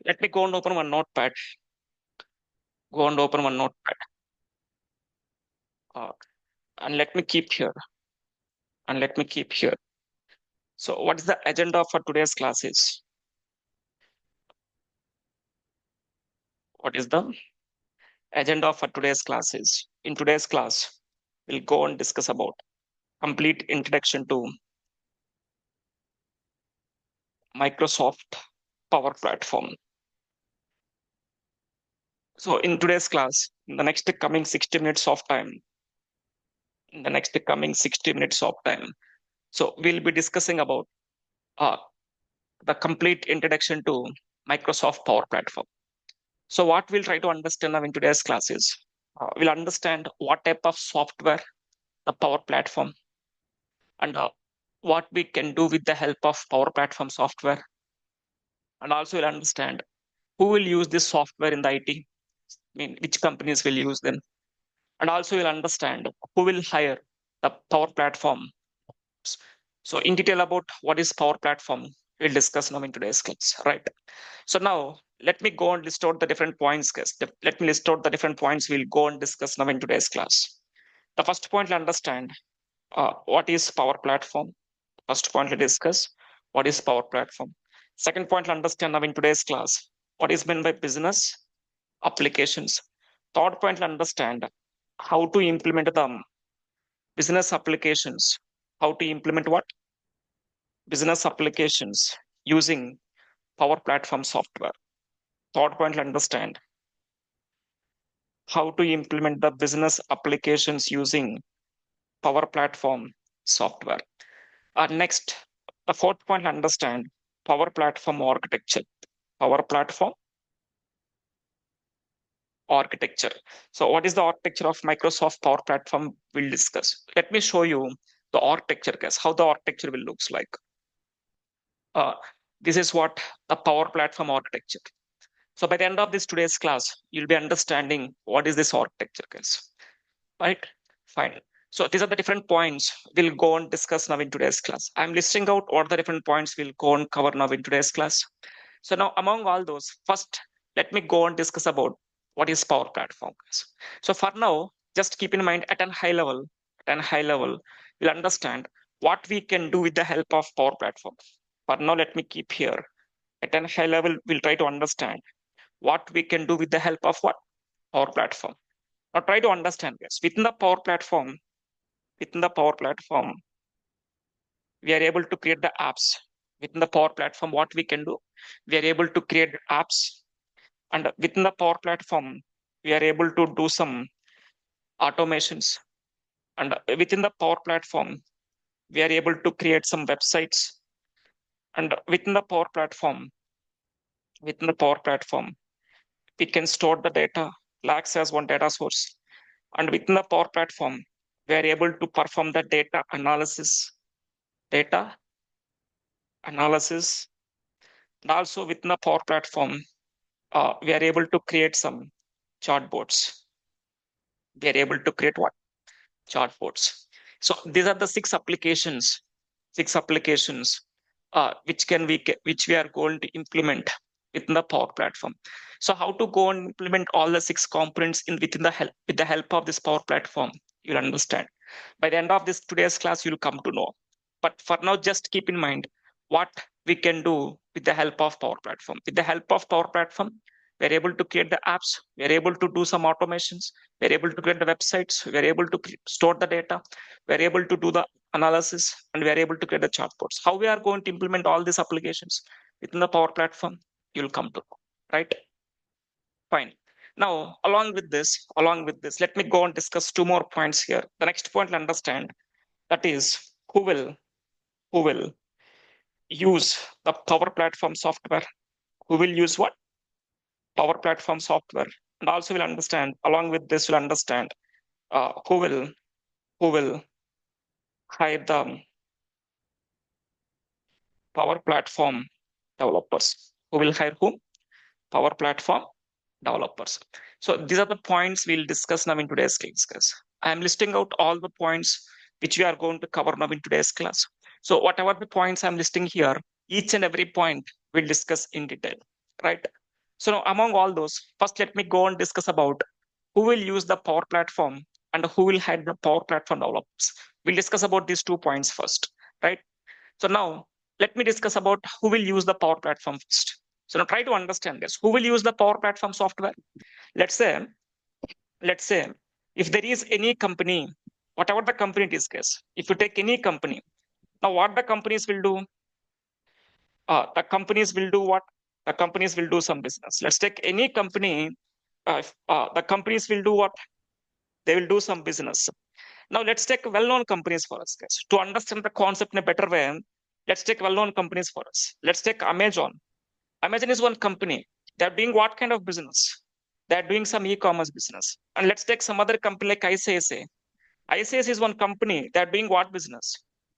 Let me go and open one notepad. Go and open one notepad. Uh, and let me keep here. And let me keep here. So what is the agenda for today's classes? What is the agenda for today's classes? In today's class, we'll go and discuss about complete introduction to Microsoft Power Platform. So in today's class, in the next coming 60 minutes of time, so we'll be discussing about uh, the complete introduction to Microsoft Power Platform. So what we'll try to understand now in today's class is we'll understand what type of software the Power Platform and what we can do with the help of Power Platform software. And also we'll understand who will use this software in the IT, I mean, which companies will use them. And also we'll understand who will hire the Power Platform. So in detail about what is Power Platform, we'll discuss now in today's class, right? So now let me go and list out the different points, guys. Let me list out the different points we'll go and discuss now in today's class. The first point to understand what is Power Platform. First point to discuss what is Power Platform. Second point to understand now in today's class what is meant by business applications. Third point to understand how to implement the business applications. How to implement what? Business applications using Power Platform software. Third point to understand how to implement the business applications using Power Platform software. Next, the fourth point to understand Power Platform architecture. Power Platform architecture. So what is the architecture of Microsoft Power Platform? We'll discuss. Let me show you the architecture, guys, how the architecture will looks like. This is what the Power Platform architecture. So by the end of this today's class, you'll be understanding what is this architecture, guys. Right? Fine. So these are the different points we'll go and discuss now in today's class. I'm listing out all the different points we'll go and cover now in today's class. So now among all those, first, let me go and discuss about what is Power Platform, guys. So for now, just keep in mind at a high level, we'll understand what we can do with the help of Power Platform. For now, let me keep here. At a high level, we'll try to understand what we can do with the help of what? Power Platform. Now try to understand this. Within the Power Platform, we are able to create the apps. Within the Power Platform, what we can do? We are able to create apps. And within the Power Platform, we are able to do some automations. And within the Power Platform, we are able to create some websites. And within the Power Platform, we can store the data, lakhs as one data source. And within the Power Platform, we are able to perform the data analysis. And also within the Power Platform, we are able to create some chatbots. We are able to create what? Chatbots. So these are the six applications which we are going to implement within the Power Platform. So how to go and implement all the six components with the help of this Power Platform, you'll understand. By the end of this today's class, you'll come to know. But for now, just keep in mind what we can do with the help of Power Platform. With the help of Power Platform, we're able to create the apps, we're able to do some automations, we're able to create the websites, we're able to store the data, we're able to do the analysis, and we are able to create the chatbots. How we are going to implement all these applications within the Power Platform, you'll come to know, right? Fine. Now, along with this, let me go and discuss two more points here. The next point to understand, that is who will use the Power Platform software. Who will use what? Power Platform software. And also we'll understand, along with this, we'll understand who will hire the Power Platform developers. Who will hire whom? Power Platform developers. So these are the points we'll discuss now in today's class, guys. I am listing out all the points which we are going to cover now in today's class. So whatever the points I'm listing here, each and every point we'll discuss in detail, right? So now among all those, first let me go and discuss about who will use the Power Platform and who will head the Power Platform developers. We'll discuss about these 2 points first, right? So now let me discuss about who will use the Power Platform first. So now try to understand this. Who will use the Power Platform software? Let's say, let's say if there is any company, whatever the company it is, guys, if you take any company, now what the companies will do? The companies will do what? The companies will do some business. Let's take any company. The companies will do what? They will do some business. Now let's take well-known companies for us, guys. To understand the concept in a better way, let's take well-known companies for us. Let's take Amazon. Amazon is one company. They're doing what kind of business? They're doing some e-commerce business. And let's take some other company like ICICI. ICICI is one company. They're doing what business?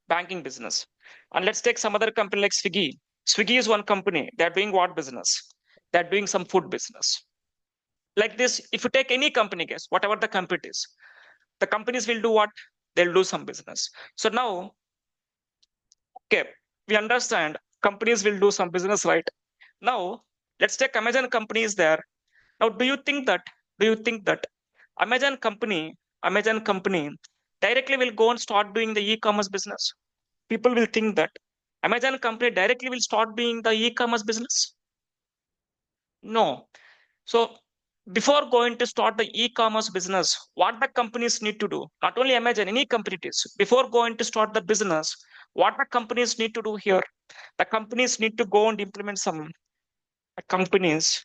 Banking business. And let's take some other company like Swiggy. Swiggy is one company. They're doing what business? They're doing some food business. Like this, if you take any company, guys, whatever the company is, the companies will do what? They'll do some business. So now, okay, we understand companies will do some business, right? Now, let's take Amazon company is there. Now, do you think that Amazon company directly will go and start doing the e-commerce business? People will think that Amazon company directly will start doing the e-commerce business. No. So before going to start the e-commerce business, what the companies need to do, not only Amazon, any company it is, before going to start the business, what the companies need to do here? The companies need to go and implement some, the companies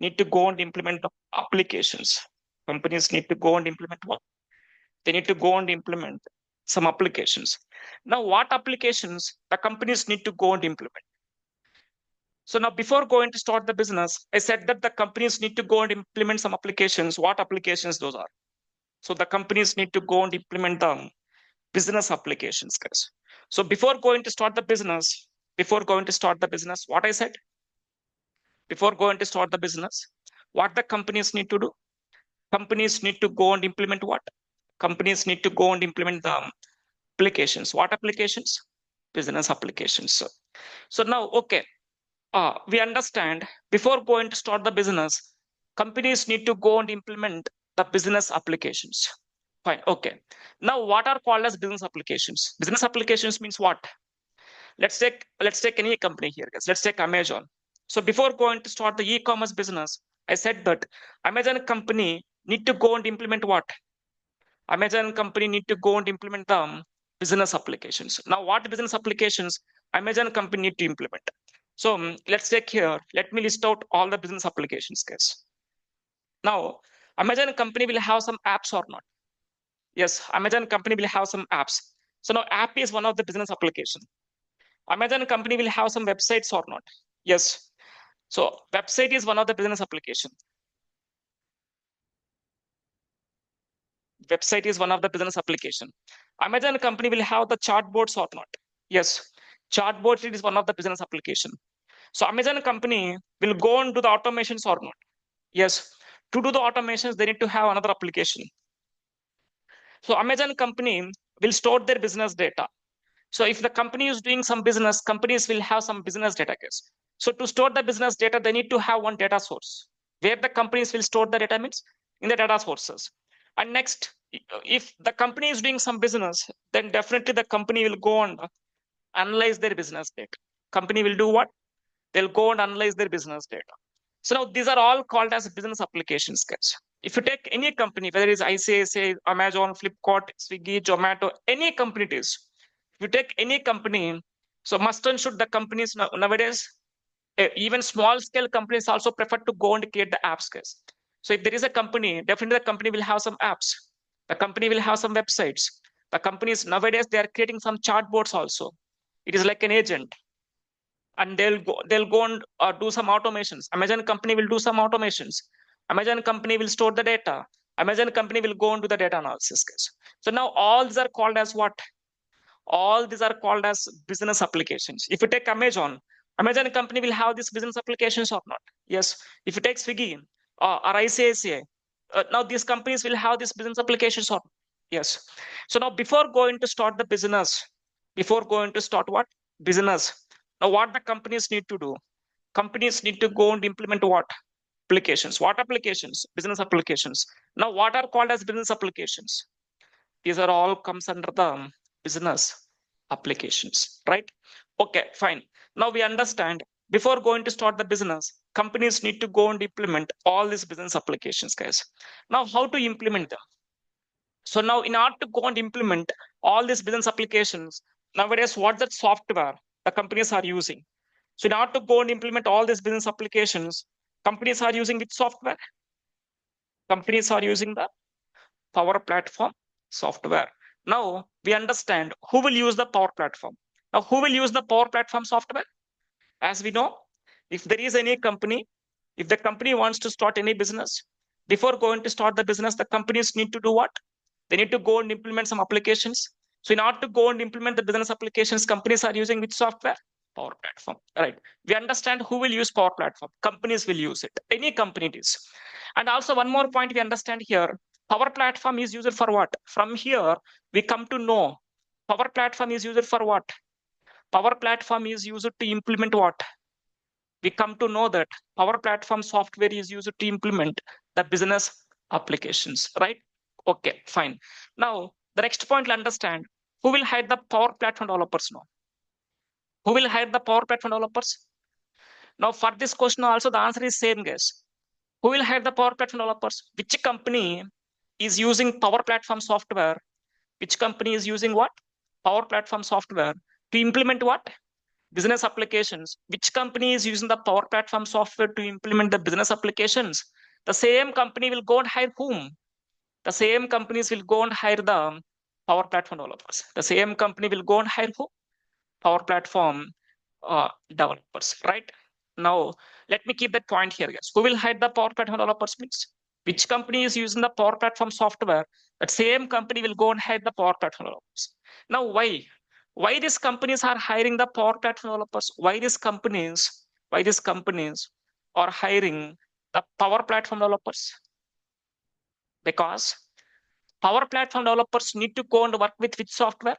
need to go and implement the applications. Companies need to go and implement what? They need to go and implement some applications. Now, what applications the companies need to go and implement? So now before going to start the business, I said that the companies need to go and implement some applications. What applications those are? So the companies need to go and implement the business applications, guys. So before going to start the business, what I said, before going to start the business, what the companies need to do? Companies need to go and implement what? Companies need to go and implement the applications. What applications? Business applications. So now, okay, we understand before going to start the business, companies need to go and implement the business applications. Fine. Okay. Now, what are called as business applications? Business applications means what? Let's take any company here, guys. Let's take Amazon. So before going to start the e-commerce business, I said that Amazon company need to go and implement what? Amazon company need to go and implement the business applications. Now, what business applications Amazon company need to implement? So let's take here. Let me list out all the business applications, guys. Now, Amazon company will have some apps or not? Yes, Amazon company will have some apps. So now app is one of the business application. Amazon company will have some websites or not? Yes. So website is one of the business application. Website is one of the business application. Amazon company will have the chatbots or not? Yes. Chatbot is one of the business application. So Amazon company will go and do the automations or not? Yes. To do the automations, they need to have another application. So Amazon company will store their business data. So if the company is doing some business, companies will have some business data case. So to store the business data, they need to have one data source. Where the companies will store the data means in the data sources. And next, if the company is doing some business, then definitely the company will go and analyze their business data. Company will do what? They'll go and analyze their business data. So now these are all called as business applications, guys. If you take any company, whether it's ICICI, Amazon, Flipkart, Swiggy, Zomato, any company it is, if you take any company, so must and should the companies nowadays, even small scale companies also prefer to go and create the apps, guys. So if there is a company, definitely the company will have some apps. The company will have some websites. The companies nowadays, they are creating some chatbots also. It is like an agent. And they'll go and do some automations. Amazon company will do some automations. Amazon company will store the data. Amazon company will go and do the data analysis, guys. So now all these are called as what? All these are called as business applications. If you take Amazon, Amazon company will have these business applications or not? Yes. If you take Swiggy or ICICI, now these companies will have these business applications or not? Yes. So now before going to start the business, before going to start what? Business. Now what the companies need to do? Companies need to go and implement what? applications. What applications? Business applications. Now, what are called as business applications? These are all comes under the business applications, right? Okay, fine. Now we understand before going to start the business, companies need to go and implement all these business applications, guys. Now, how to implement them? So now in order to go and implement all these business applications, nowadays what that software the companies are using? So in order to go and implement all these business applications, companies are using which software? Companies are using the Power Platform software. Now we understand who will use the Power Platform. Now who will use the Power Platform software? As we know, if there is any company, if the company wants to start any business, before going to start the business, the companies need to do what? They need to go and implement some applications. So in order to go and implement the business applications, companies are using which software? Power Platform. Right. We understand who will use Power Platform. Companies will use it. Any company it is. And also one more point we understand here. Power Platform is used for what? From here, we come to know Power Platform is used for what? Power Platform is used to implement what? We come to know that Power Platform software is used to implement the business applications, right? Okay, fine. Now, the next point to understand, who will hire the Power Platform developers now? Who will hire the Power Platform developers? Now, for this question also, the answer is same, guys. Who will hire the Power Platform developers? Which company is using Power Platform software? Which company is using what? Power Platform software to implement what? Business applications. Which company is using the Power Platform software to implement the business applications? The same company will go and hire whom? The same companies will go and hire the Power Platform developers. The same company will go and hire who? Power Platform developers, right? Now, let me keep that point here, guys. Who will hire the Power Platform developers means? Which company is using the Power Platform software? That same company will go and hire the Power Platform developers. Now, why? Why these companies are hiring the Power Platform developers? Why these companies are hiring the Power Platform developers? Because Power Platform developers need to go and work with which software?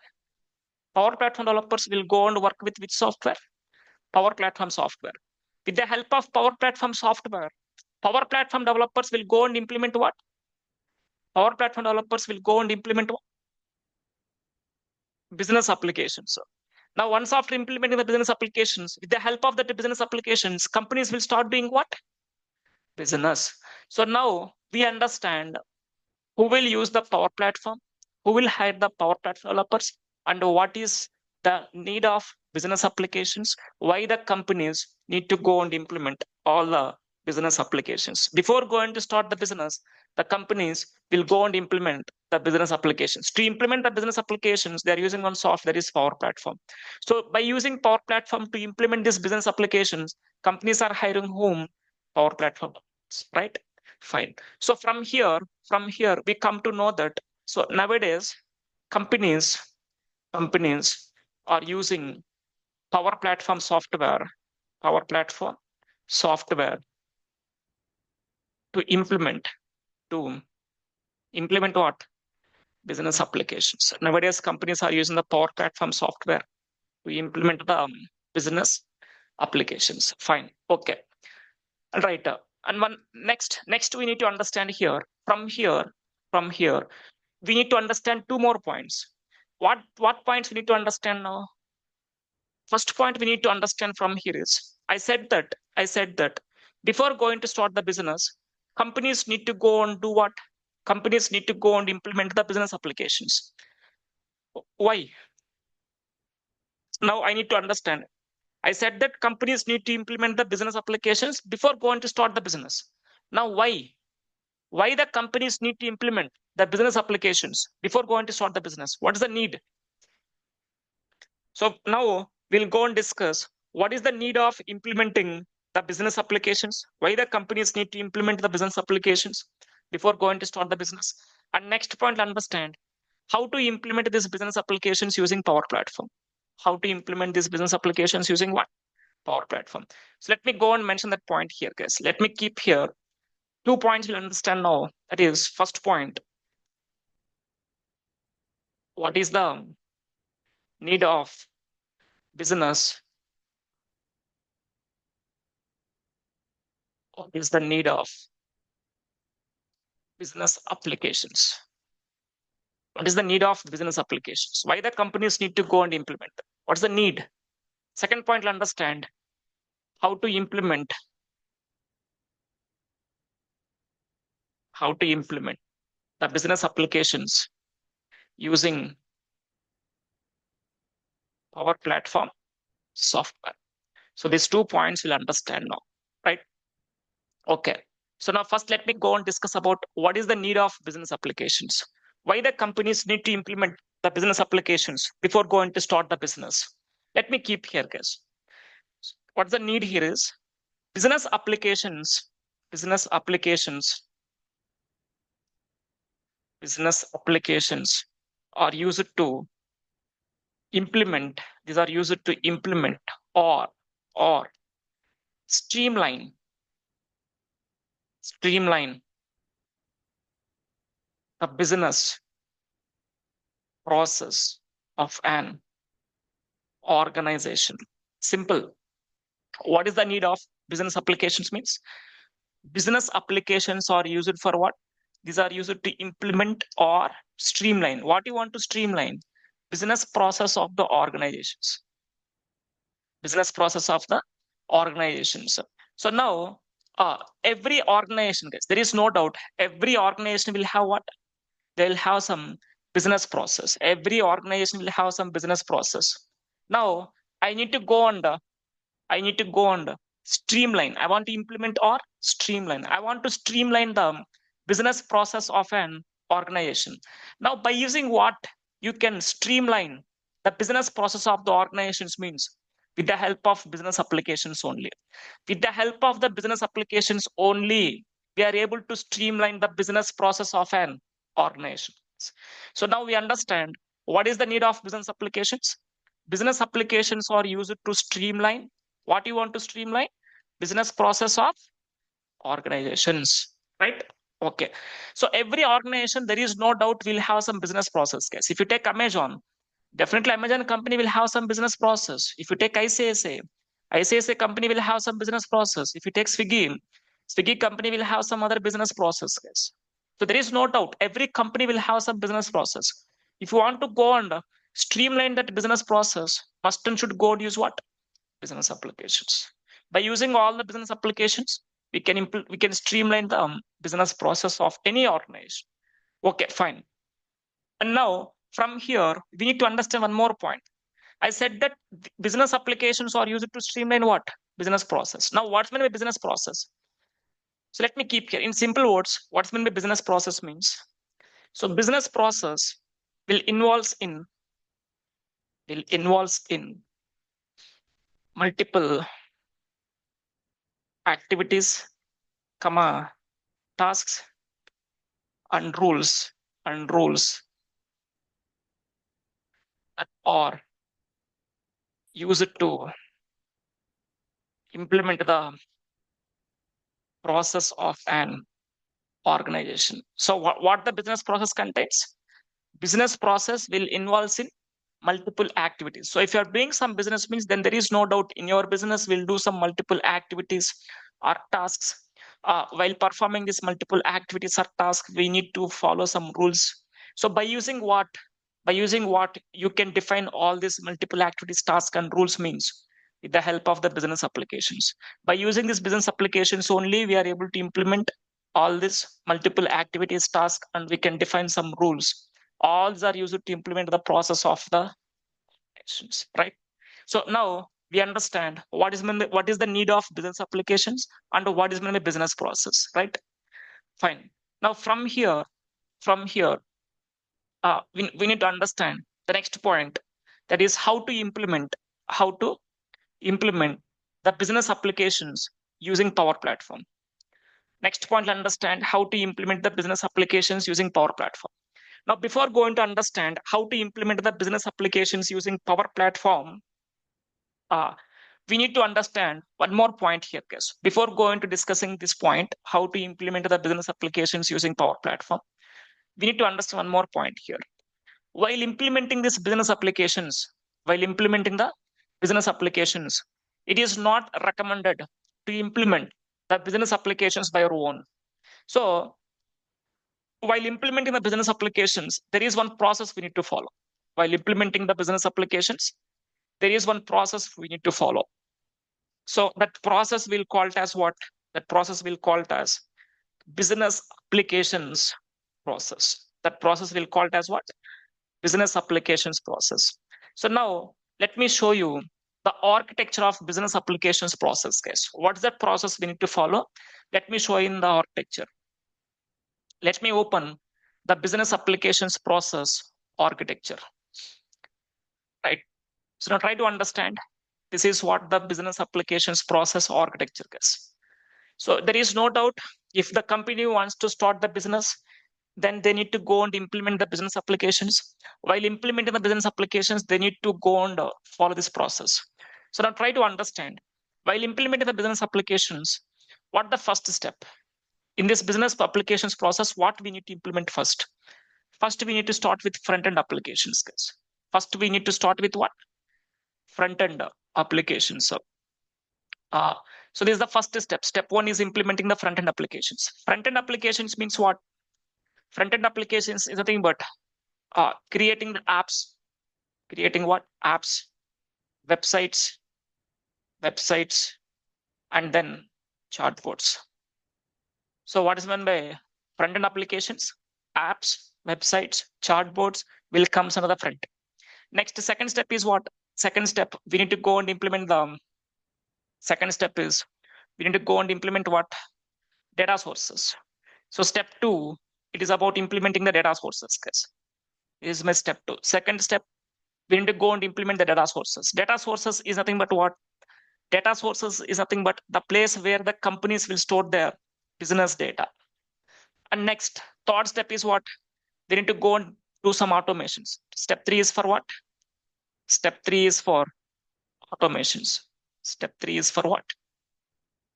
Power Platform developers will go and work with which software? Power Platform software. With the help of Power Platform software, Power Platform developers will go and implement what? Power Platform developers will go and implement what? Business applications. Now, once after implementing the business applications, with the help of the business applications, companies will start doing what? Business. So now we understand who will use the Power Platform, who will hire the Power Platform developers, and what is the need of business applications, why the companies need to go and implement all the business applications. Before going to start the business, the companies will go and implement the business applications. To implement the business applications, they're using one software, that is Power Platform. So by using Power Platform to implement these business applications, companies are hiring whom? Power Platform, right? Fine. So from here, we come to know that so nowadays companies are using Power Platform software to implement what? Business applications. Nowadays companies are using the Power Platform software to implement the business applications. Fine. Okay. Right. And one next we need to understand here. From here, we need to understand two more points. What points we need to understand now? First point we need to understand from here is I said that before going to start the business, companies need to go and do what? Companies need to go and implement the business applications. Why? Now I need to understand. I said that companies need to implement the business applications before going to start the business. Now, why? Why the companies need to implement the business applications before going to start the business? What is the need? So now we'll go and discuss what is the need of implementing the business applications, why the companies need to implement the business applications before going to start the business. And next point, understand how to implement these business applications using Power Platform. How to implement these business applications using what? Power Platform. So let me go and mention that point here, guys. Let me keep here 2 points you'll understand now. That is, first point, what is the need of business What is the need of business applications? What is the need of business applications? Why the companies need to go and implement them? What's the need? Second point, understand how to implement the business applications using Power Platform software. So these 2 points we'll understand now, right? Okay. So now first let me go and discuss about what is the need of business applications. Why the companies need to implement the business applications before going to start the business. Let me keep here, guys. What's the need here is business applications, business applications, business applications are used to implement, these are used to implement or streamline the business process of an organization. Simple. What is the need of business applications means? Business applications are used for what? These are used to implement or streamline. What you want to streamline? Business process of the organizations. Business process of the organizations. So now, every organization, guys, there is no doubt, every organization will have what? They'll have some business process. Every organization will have some business process. Now, I need to go on the streamline. I want to implement or streamline. I want to streamline the business process of an organization. Now, by using what you can streamline the business process of the organizations means with the help of business applications only. With the help of the business applications only, we are able to streamline the business process of an organization. So now we understand what is the need of business applications. Business applications are used to streamline what you want to streamline? Business process of organizations, right? Okay. So every organization, there is no doubt, will have some business process, guys. If you take Amazon, definitely Amazon company will have some business process. If you take ICICI company will have some business process. If you take Swiggy company will have some other business process, guys. So there is no doubt, every company will have some business process. If you want to go and streamline that business process, must and should go and use what? Business applications. By using all the business applications, we can streamline the business process of any organization. Okay, fine. And now from here, we need to understand one more point. I said that business applications are used to streamline what? Business process. Now, what's meant by business process? So let me keep here. In simple words, what's meant by business process means? So business process will involves in multiple activities, tasks and rules that are used to implement the process of an organization. So what the business process contains? Business process will involve in multiple activities. So if you are doing some business means, then there is no doubt in your business will do some multiple activities or tasks. While performing these multiple activities or tasks, we need to follow some rules. So by using what you can define all these multiple activities, tasks and rules means with the help of the business applications. By using these business applications only, we are able to implement all these multiple activities, tasks, and we can define some rules. All these are used to implement the process of the actions, right? So now we understand what is the need of business applications and what is meant by business process, right? Fine. Now from here, we need to understand the next point, that is how to implement the business applications using Power Platform. Next point, understand how to implement the business applications using Power Platform. Now, before going to understand how to implement the business applications using Power Platform, we need to understand one more point here, guys. Before going to discussing this point, how to implement the business applications using Power Platform, we need to understand one more point here. While implementing the business applications, it is not recommended to implement the business applications by your own. So while implementing the business applications, there is one process we need to follow. While implementing the business applications, there is one process we need to follow. So that process we'll call it as what? That process we'll call it as business applications process. That process we'll call it as what? Business applications process. So now let me show you the architecture of business applications process, guys. What's that process we need to follow? Let me show you in the architecture. Let me open the business applications process architecture, right? So now try to understand. This is what the business applications process architecture is. So there is no doubt, if the company wants to start the business, then they need to go and implement the business applications. While implementing the business applications, they need to go and follow this process. So now try to understand, while implementing the business applications, what the first step? In this business applications process, what we need to implement first? First, we need to start with front-end applications, guys. First, we need to start with what? Front-end applications. So this is the first step. Step one is implementing the front-end applications. Front-end applications means what? Front-end applications is nothing but creating the apps. Creating what? Apps, websites, and then chatbots. So what is meant by front-end applications? Apps, websites, chatbots will come under the front. Next, second step is what? Second step, we need to go and implement the second step is we need to go and implement what? Data sources. So step two, it is about implementing the data sources, guys. This is my step two. Second step, we need to go and implement the data sources. Data sources is nothing but what? Data sources is nothing but the place where the companies will store their business data. And next, third step is what? They need to go and do some automations. Step three is for what? Step three is for automations. Step three is for what?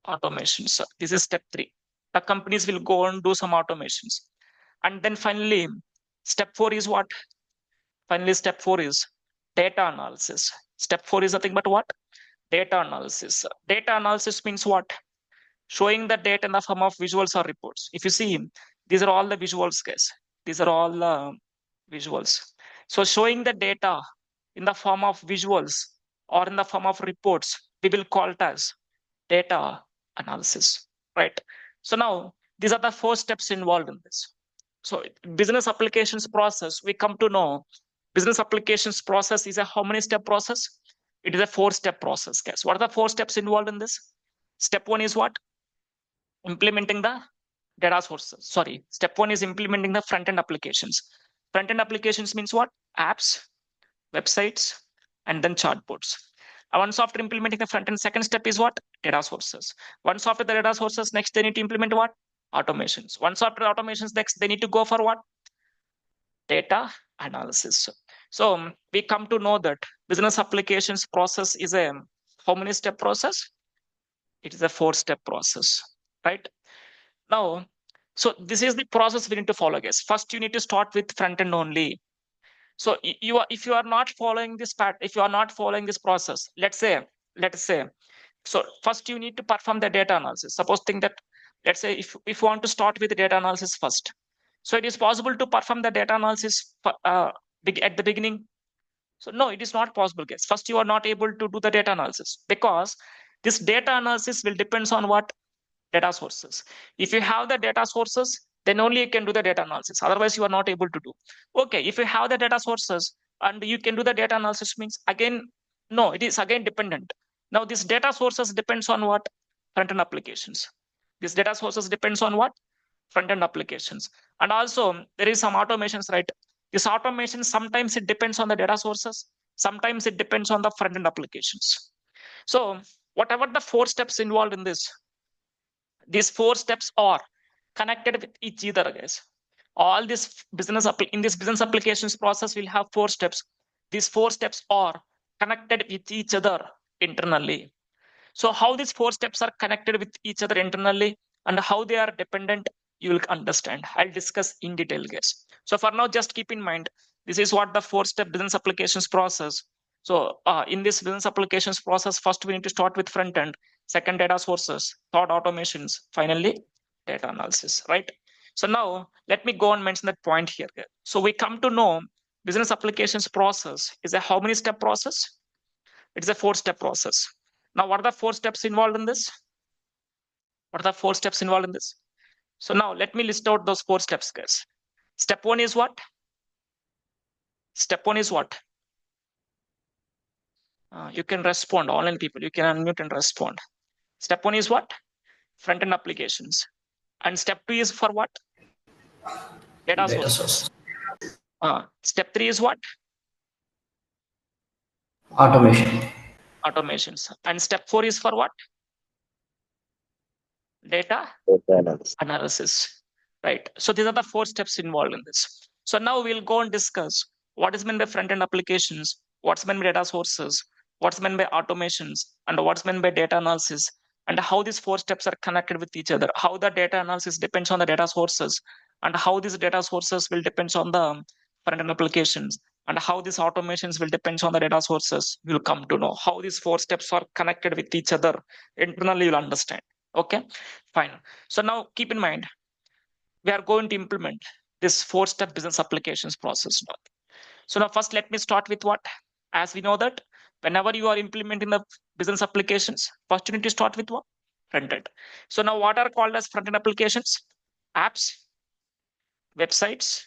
Automations. So this is step three. The companies will go and do some automations. And then finally, step four is what? Finally, step four is data analysis. Step four is nothing but what? Data analysis. Data analysis means what? Showing the data in the form of visuals or reports. If you see, these are all the visuals, guys. These are all visuals. So showing the data in the form of visuals or in the form of reports, we will call it as data analysis, right? So now these are the four steps involved in this. So business applications process, we come to know business applications process is a how many step process? It is a 4-step process, guys. What are the 4 steps involved in this? Step one is what? Implementing the data sources. Sorry, step one is implementing the front-end applications. Front-end applications means what? Apps, websites, and then chatbots. Once after implementing the front-end, second step is what? Data sources. Once after the data sources, next they need to implement what? Automations. Once after automations, next they need to go for what? Data analysis. So we come to know that business applications process is a how many step process? It is a 4-step process, right? Now, so this is the process we need to follow, guys. First, you need to start with front end only. So if you are not following this if you are not following this process, let's say, so first you need to perform the data analysis. Suppose think that, let's say if you want to start with the data analysis first. So it is possible to perform the data analysis at the beginning. So no, it is not possible, guys. First, you are not able to do the data analysis because this data analysis will depends on what? Data sources. If you have the data sources, then only you can do the data analysis. Otherwise, you are not able to do. Okay, if you have the data sources and you can do the data analysis means again, no, it is again dependent. Now, this data sources depends on what? Front-end applications. This data sources depends on what? Front-end applications. And also there is some automations, right? This automation, sometimes it depends on the data sources. Sometimes it depends on the front-end applications. So whatever the 4 steps involved in this, these 4 steps are connected with each other, guys. All this in this business applications process will have 4 steps. These 4 steps are connected with each other internally. So how these 4 steps are connected with each other internally and how they are dependent, you will understand. I'll discuss in detail, guys. So for now, just keep in mind, this is what the 4-step business applications process. So in this business applications process, first we need to start with front end. second data sources, third automations, finally data analysis, right? So now let me go and mention that point here. So we come to know business applications process is a how many step process? It's a 4-step process. Now, what are the 4 steps involved in this? What are the 4 steps involved in this? So now let me list out those 4 steps, guys. Step 1 is what? Step 1 is what? You can respond, online people. You can unmute and respond. Step 1 is what? Front-end applications. And step 2 is for what? Data Data sources. source. Step 3 is what? Automation. Automations. And step 4 is for what? Data analysis. Right. So these are the 4 steps involved in this. So now we'll go and discuss what is meant by front-end applications, what's meant by data sources, what's meant by automations, and what's meant by data analysis, and how these 4 steps are connected with each other, how the data analysis depends on the data sources, and how these data sources will depend on the front-end applications, and how these automations will depend on the data sources. You'll come to know how these 4 steps are connected with each other. Internally, you'll understand. Okay, fine. So now keep in mind, we are going to implement this 4-step business applications process now. So now first let me start with what? As we know that whenever you are implementing the business applications, first you need to start with what? Front-end. So now what are called as front-end applications? Apps, websites,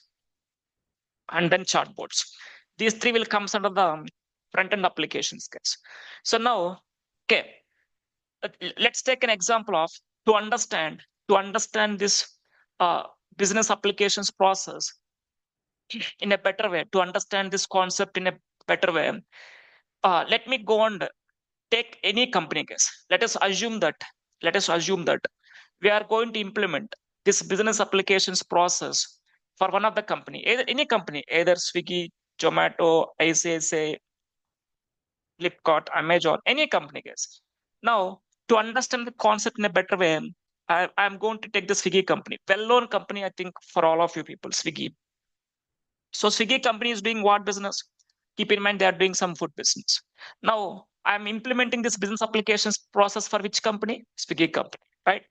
and then chatbots. These 3 will come under the front-end applications, guys. So now, okay, let's take an example of to understand this business applications process in a better way, to understand this concept in a better way. Let me go and take any company case. Let us assume that we are going to implement this business applications process for one of the company, any company, either Swiggy, Zomato, ICICI, Flipkart, Amazon, any company case. Now, to understand the concept in a better way, I'm going to take the Swiggy company, well-known company, I think, for all of you people, Swiggy. So Swiggy company is doing what business? Keep in mind they are doing some food business. Now I'm implementing this business applications process for which company? Swiggy company, right?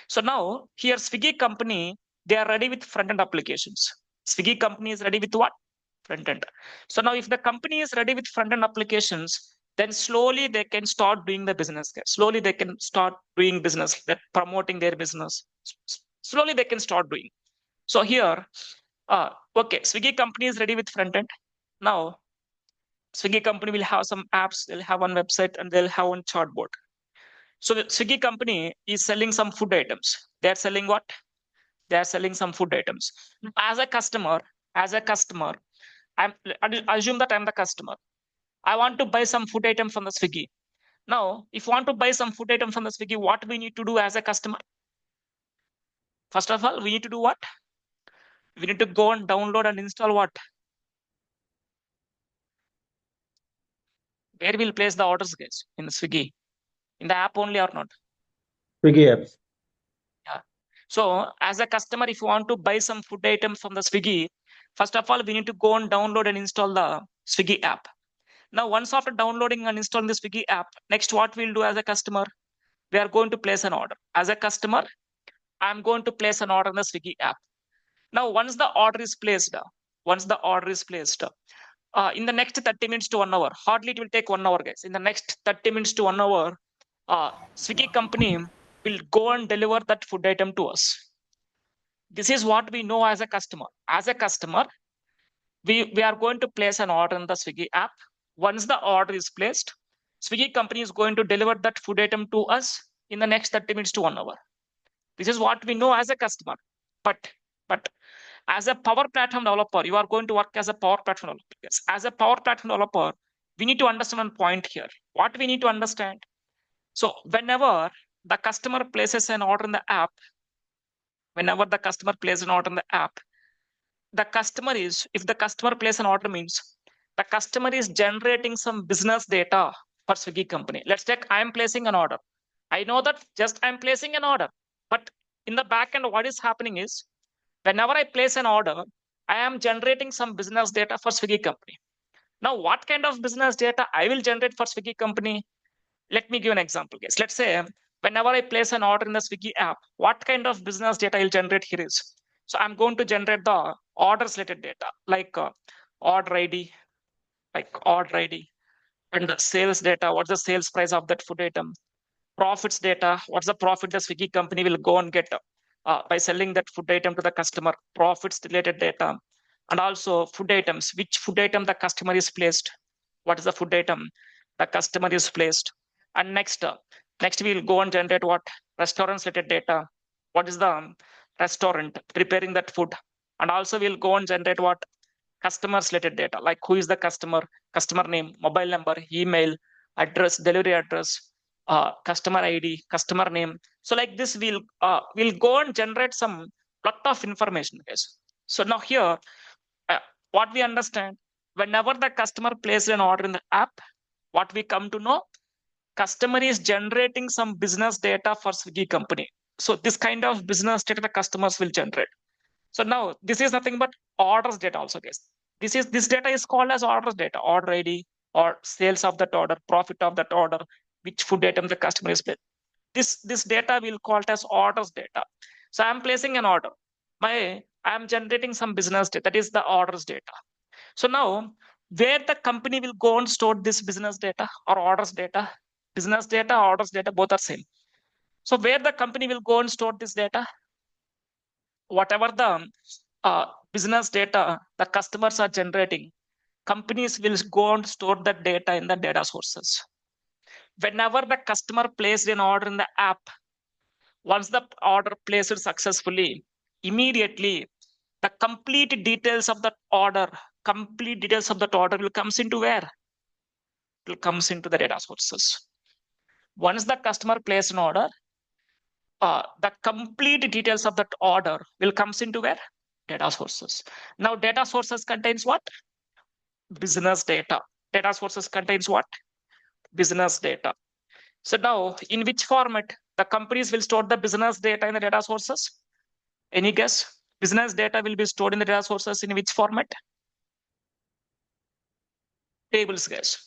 So now here Swiggy company, they are ready with front-end applications. Swiggy company is ready with what? Front-end. So now if the company is ready with front-end applications, then slowly they can start doing the business. Slowly they can start doing business, that promoting their business. Slowly they can start doing. So here, okay, Swiggy company is ready with front end. Now, Swiggy company will have some apps, they'll have one website, and they'll have one chatbot. So the Swiggy company is selling some food items. They're selling what? They're selling some food items. As a customer, I assume that I'm the customer. I want to buy some food item from the Swiggy. Now, if you want to buy some food item from the Swiggy, what we need to do as a customer? First of all, we need to do what? We need to go and download and install what? Where we'll place the orders, guys? In the Swiggy. In the app only or not? Swiggy apps. Yeah. So as a customer, if you want to buy some food items from the Swiggy, first of all, we need to go and download and install the Swiggy app. Now, once after downloading and installing the Swiggy app, next what we'll do as a customer, we are going to place an order. As a customer, I'm going to place an order in the Swiggy app. Now, once the order is placed, in the next 30 minutes to 1 hour, hardly it will take 1 hour, guys. In the next 30 minutes to 1 hour, Swiggy company will go and deliver that food item to us. This is what we know as a customer. As a customer, we are going to place an order in the Swiggy app. Once the order is placed, Swiggy company is going to deliver that food item to us in the next 30 minutes to 1 hour. This is what we know as a customer. But as a Power Platform developer, you are going to work as a Power Platform developer. Yes. As a Power Platform developer, we need to understand one point here. What we need to understand? So whenever the customer places an order in the app, if the customer places an order means the customer is generating some business data for Swiggy company. Let's take, I am placing an order. I know that just I'm placing an order, but in the back end, what is happening is whenever I place an order, I am generating some business data for Swiggy company. Now, what kind of business data I will generate for Swiggy company? Let me give an example, guys. Let's say whenever I place an order in the Swiggy app, what kind of business data I'll generate here is, so I'm going to generate the orders related data, like order ID, and the sales data, what's the sales price of that food item, profits data, what's the profit the Swiggy company will go and get by selling that food item to the customer, profits related data, and also food items, which food item the customer is placed, what is the food item the customer is placed. And next we'll go and generate what restaurants related data, what is the restaurant preparing that food, and also we'll go and generate what customers related data, like who is the customer name, mobile number, email address, delivery address, customer ID, customer name. So like this, we'll go and generate some lot of information, guys. So now here, what we understand, whenever the customer places an order in the app, what we come to know, customer is generating some business data for Swiggy company. So this kind of business data the customers will generate. So now this is nothing but orders data also, guys. This data is called as orders data, order ID or sales of that order, profit of that order, which food item the customer is placed. This data we'll call it as orders data. So I'm placing an order. I'm generating some business data, that is the orders data. So now where the company will go and store this business data or orders data, business data, orders data, both are same. So where the company will go and store this data, whatever the business data the customers are generating, companies will go and store that data in the data sources. Whenever the customer placed an order in the app, once the order placed successfully, immediately the complete details of that order will comes into where? It will comes into the data sources. Once the customer placed an order, the complete details of that order will comes into where? Data sources. Now data sources contains what? Business data. Data sources contains what? Business data. So now in which format the companies will store the business data in the data sources? Any guess? Business data will be stored in the data sources in which format? Tables, guys.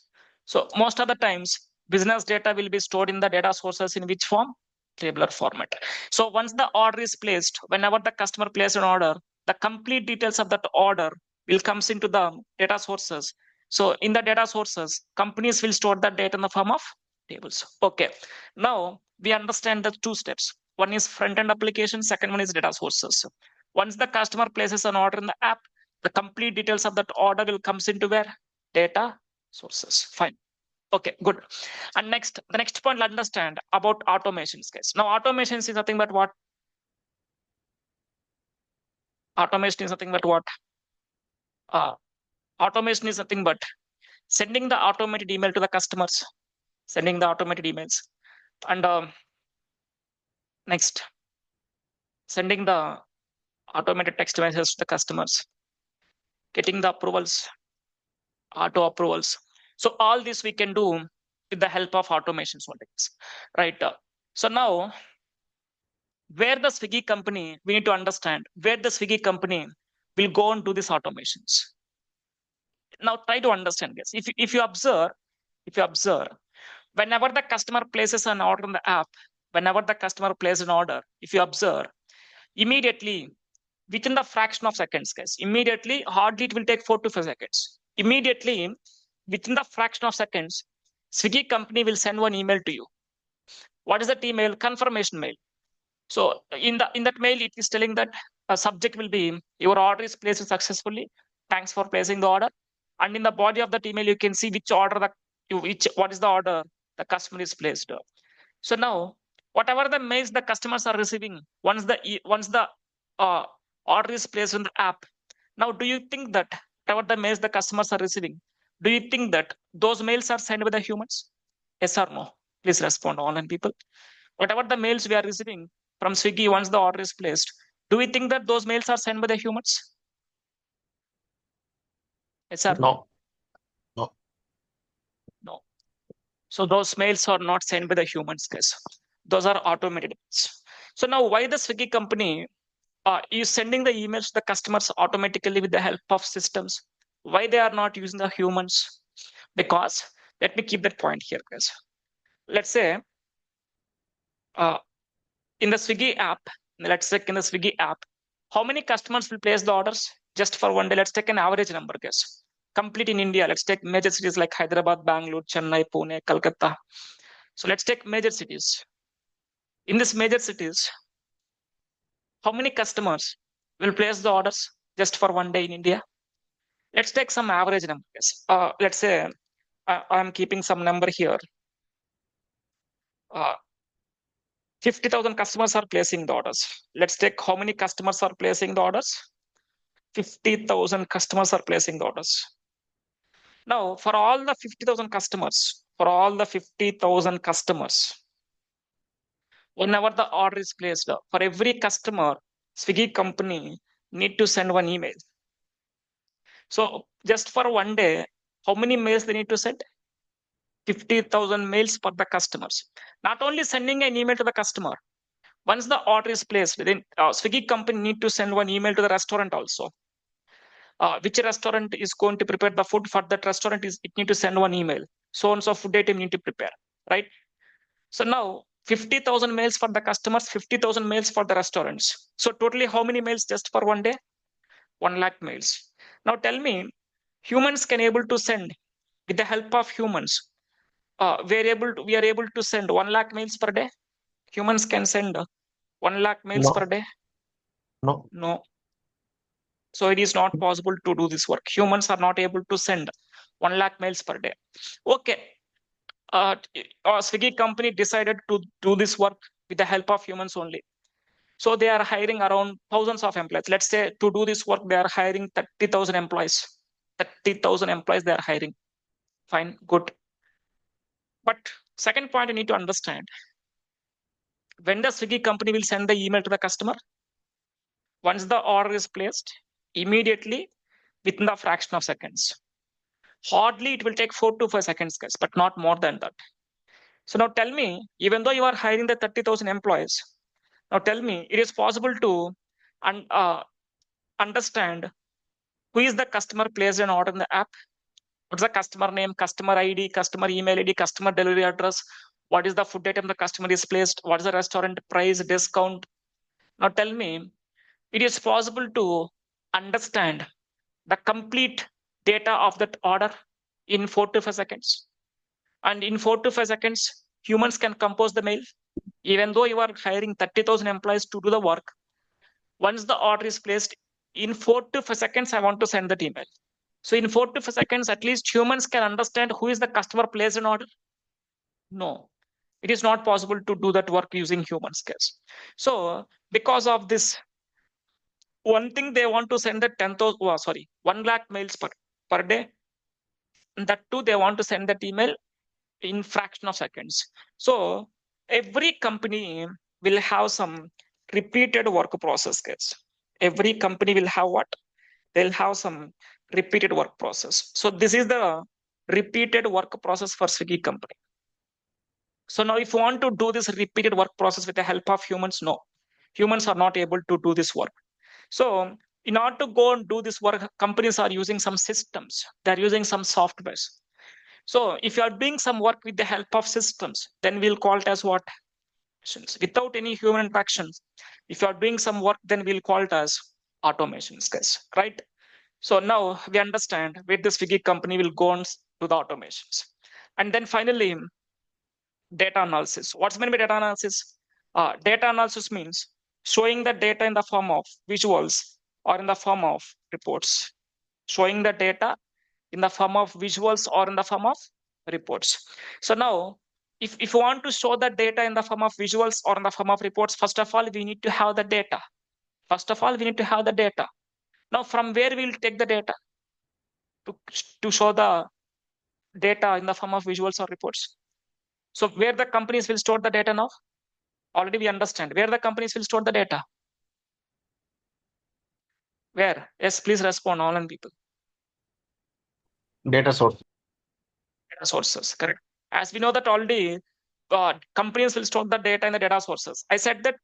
So most of the times business data will be stored in the data sources in which form? Tabular format. So once the order is placed, whenever the customer places an order, the complete details of that order will comes into the data sources. So in the data sources, companies will store that data in the form of tables. Okay. Now we understand the two steps. One is front-end application, second one is data sources. Once the customer places an order in the app, the complete details of that order will comes into where? Data sources. Fine. Okay, good. And next, the next point, understand about automations, guys. Now, automations is nothing but what? Automation is nothing but what? Automation is nothing but sending the automated email to the customers, sending the automated emails, and next, sending the automated text messages to the customers, getting the approvals, auto approvals. So all this we can do with the help of automations, right? So now, where the Swiggy company, we need to understand where the Swiggy company will go and do these automations. Now try to understand this. If you observe, whenever the customer places an order in the app, whenever the customer places an order, if you observe, immediately within the fraction of seconds, guys, immediately, hardly it will take 4 to 5 seconds. Immediately, within the fraction of seconds, Swiggy company will send one email to you. What is that email? Confirmation mail. So in that mail, it is telling that a subject will be your order is placed successfully. Thanks for placing the order. And in the body of that email, you can see which order what is the order the customer is placed. So now, whatever the mails the customers are receiving, once the order is placed in the app, now do you think that whatever the mails the customers are receiving, do you think that those mails are sent by the humans? Yes or no? Please respond, online people. Whatever the mails we are receiving from Swiggy once the order is placed, do we think that those mails are sent by the humans? Yes or no? No. No. So those mails are not sent by the humans, guys. Those are automated mails. So now why the Swiggy company is sending the emails to the customers automatically with the help of systems? Why they are not using the humans? Because, let me keep that point here, guys. Let's say in the Swiggy app, let's check in the Swiggy app, how many customers will place the orders just for one day? Let's take an average number, guess. Complete in India, let's take major cities like Hyderabad, Bangalore, Chennai, Pune, Kolkata. So let's take major cities. In these major cities, how many customers will place the orders just for one day in India? Let's take some average numbers. Let's say I'm keeping some number here. 50,000 customers are placing the orders. Let's take how many customers are placing the orders. 50,000 customers are placing the orders. Now, for all the 50,000 customers, whenever the order is placed, for every customer, Swiggy company need to send one email. So just for one day, how many mails they need to send? 50,000 mails for the customers. Not only sending an email to the customer, once the order is placed, then Swiggy company need to send one email to the restaurant also. Which restaurant is going to prepare the food for that restaurant is it need to send one email. So and so food item need to prepare, right? So now 50,000 mails for the customers, 50,000 mails for the restaurants. So totally how many mails just for one day? 1 lakh mails. Now tell me, humans can able to send with the help of humans. We are able to send 1 lakh mails per day. Humans can send 1 lakh mails per day. No. So it is not possible to do this work. Humans are not able to send 1 lakh mails per day. Okay. Swiggy company decided to do this work with the help of humans only. So they are hiring around thousands of employees. Let's say to do this work, they are hiring 30,000 employees. 30,000 employees they are hiring. Fine, good. But second point you need to understand, when the Swiggy company will send the email to the customer, once the order is placed, immediately within a fraction of seconds. Hardly it will take 4 to 5 seconds, guys, but not more than that. So now tell me, even though you are hiring the 30,000 employees, now tell me, it is possible to understand who is the customer placed an order in the app? What's the customer name, customer ID, customer email ID, customer delivery address? What is the food item the customer is placed? What is the restaurant price, discount? Now tell me, it is possible to understand the complete data of that order in 4 to 5 seconds. And in 4 to 5 seconds, humans can compose the mail. Even though you are hiring 30,000 employees to do the work, once the order is placed, in 4 to 5 seconds, I want to send that email. So in 4 to 5 seconds, at least humans can understand who is the customer placed an order. No, it is not possible to do that work using human skills. So because of this, one thing they want to send the 1 lakh mails per day. And that too, they want to send that email in fraction of seconds. So every company will have some repeated work process, guys. Every company will have what? They'll have some repeated work process. So this is the repeated work process for Swiggy company. So now if you want to do this repeated work process with the help of humans, no. Humans are not able to do this work. So in order to go and do this work, companies are using some systems. They're using some softwares. So if you are doing some work with the help of systems, then we'll call it as what? Without any human interactions. If you are doing some work, then we'll call it as automations, guys, right? So now we understand where the Swiggy company will go on to the automations. And then finally, data analysis. What's meant by data analysis? Data analysis means showing the data in the form of visuals or in the form of reports. Showing the data in the form of visuals or in the form of reports. So now, if you want to show the data in the form of visuals or in the form of reports, first of all, we need to have the data. Now, from where we'll take the data to show the data in the form of visuals or reports? So where the companies will store the data now? Already we understand where the companies will store the data. Where? Yes, please respond, all and people. Data source. Data sources, correct. As we know that already, companies will store the data in the data sources. I said that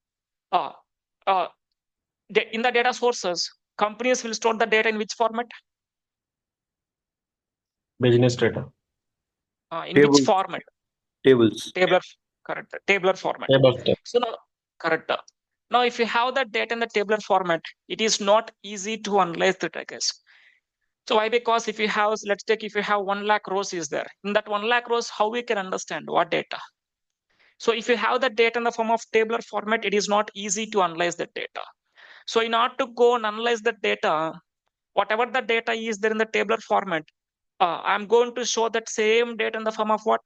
in the data sources, companies will store the data in which format? Business data. In which format? Tables. Tabular. Correct. Tabular format. Table step. So now, correct. Now, if you have that data in the tabular format, it is not easy to analyze it, I guess. So why? Because if you have, let's take, if you have 1 lakh rows is there, in that 1 lakh rows, how we can understand what data? So if you have the data in the form of tabular format, it is not easy to analyze that data. So in order to go and analyze that data, whatever the data is there in the tabular format, I'm going to show that same data in the form of what?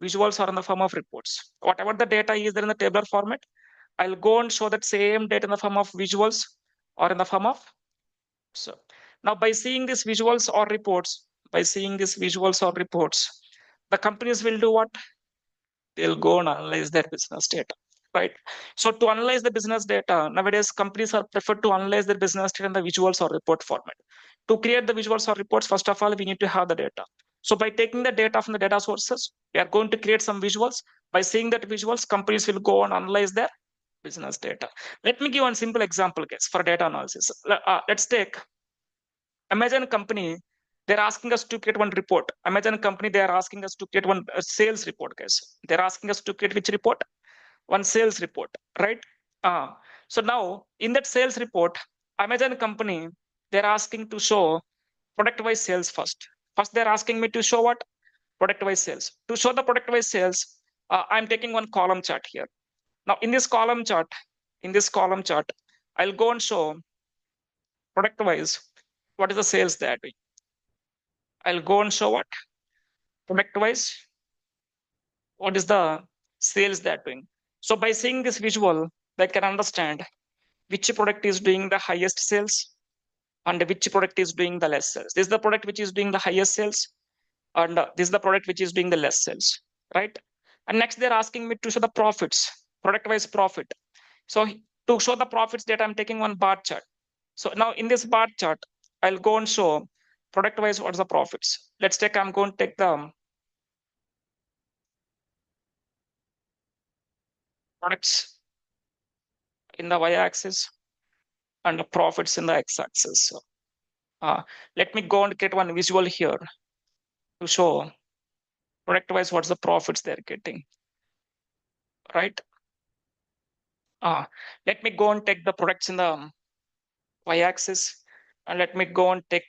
Visuals or in the form of reports. Whatever the data is there in the tabular format, I'll go and show that same data in the form of visuals or in the form of. So now by seeing these visuals or reports, the companies will do what? They'll go and analyze their business data, right? So to analyze the business data, nowadays companies are preferred to analyze their business data in the visuals or report format. To create the visuals or reports, first of all, we need to have the data. So by taking the data from the data sources, we are going to create some visuals. By seeing that visuals, companies will go and analyze their business data. Let me give one simple example case for data analysis. Let's take Amazon company. They're asking us to create one report. Amazon company, they are asking us to create one sales report, guys. They're asking us to create which report? One sales report, right? So now in that sales report, Amazon company, they're asking to show product-wise sales first. First, they're asking me to show what? Product-wise sales. To show the product-wise sales, I'm taking one column chart here. Now in this column chart, I'll go and show product-wise what is the sales they are doing. I'll go and show what? Product-wise, what is the sales they're doing. So by seeing this visual, they can understand which product is doing the highest sales and which product is doing the less sales. This is the product which is doing the highest sales, and this is the product which is doing the less sales, right? And next they're asking me to show the profits, product-wise profit. So to show the profits data, I'm taking one bar chart. So now in this bar chart, I'll go and show product-wise what's the profits. Let's take, I'm going to take the products in the y-axis and the profits in the x-axis. So, let me go and get one visual here to show product-wise what's the profits they're getting, right? Let me go and take the products in the y-axis, and let me go and take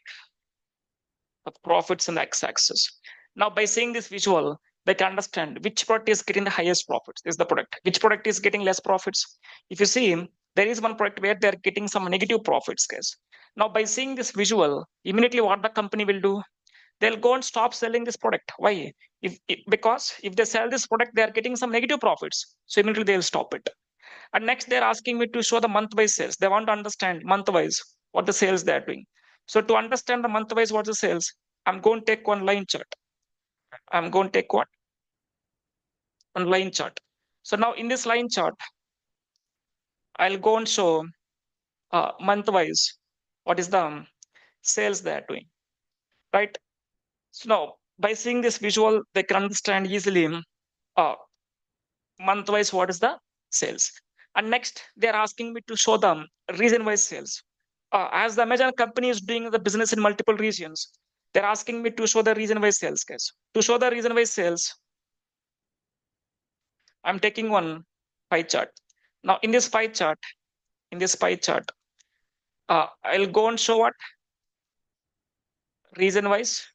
the profits in the x-axis. Now, by seeing this visual, they can understand which product is getting the highest profits. This is the product. Which product is getting less profits? If you see, there is one product where they're getting some negative profits, guys. Now, by seeing this visual, immediately what the company will do? They'll go and stop selling this product. Why? Because if they sell this product, they are getting some negative profits. So immediately they'll stop it. And next, they're asking me to show the month-wise sales. They want to understand month-wise what the sales they're doing. So to understand the month-wise what the sales, I'm going to take one line chart. I'm going to take what? One line chart. So now in this line chart, I'll go and show month-wise what is the sales they're doing, right? So now by seeing this visual, they can understand easily month-wise what is the sales. And next, they're asking me to show them region-wise sales. As the Amazon company is doing the business in multiple regions, they're asking me to show the region-wise sales, guys. To show the region-wise sales, I'm taking one pie chart. Now, in this pie chart, I'll go and show what? Region-wise,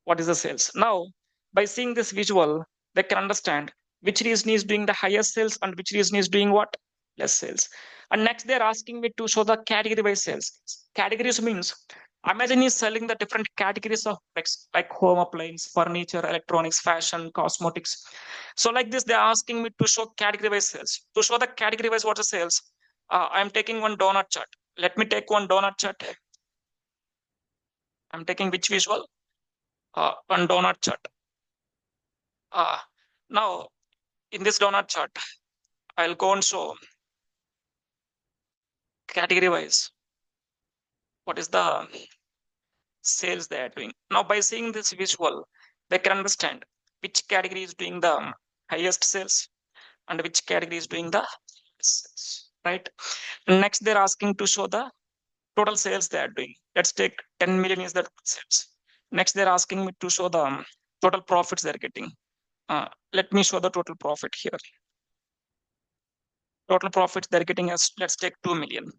what is the sales. Now, by seeing this visual, they can understand which region is doing the highest sales and which region is doing what? Less sales. And next, they're asking me to show the category-wise sales. Categories means Amazon is selling the different categories of products like home appliance, furniture, electronics, fashion, cosmetics. So like this, they're asking me to show category-wise sales. To show the category-wise what the sales, I'm taking one donut chart. Let me take one donut chart. I'm taking which visual? One donut chart. Now, in this donut chart, I'll go and show category-wise what is the sales they are doing. Now, by seeing this visual, they can understand which category is doing the highest sales and which category is doing the sales, right? Next, they're asking to show the total sales they are doing. Let's take 10 million is the sales. Next, they're asking me to show the total profits they're getting. let me show the total profit here. Total profits they're getting as, let's take 2 million.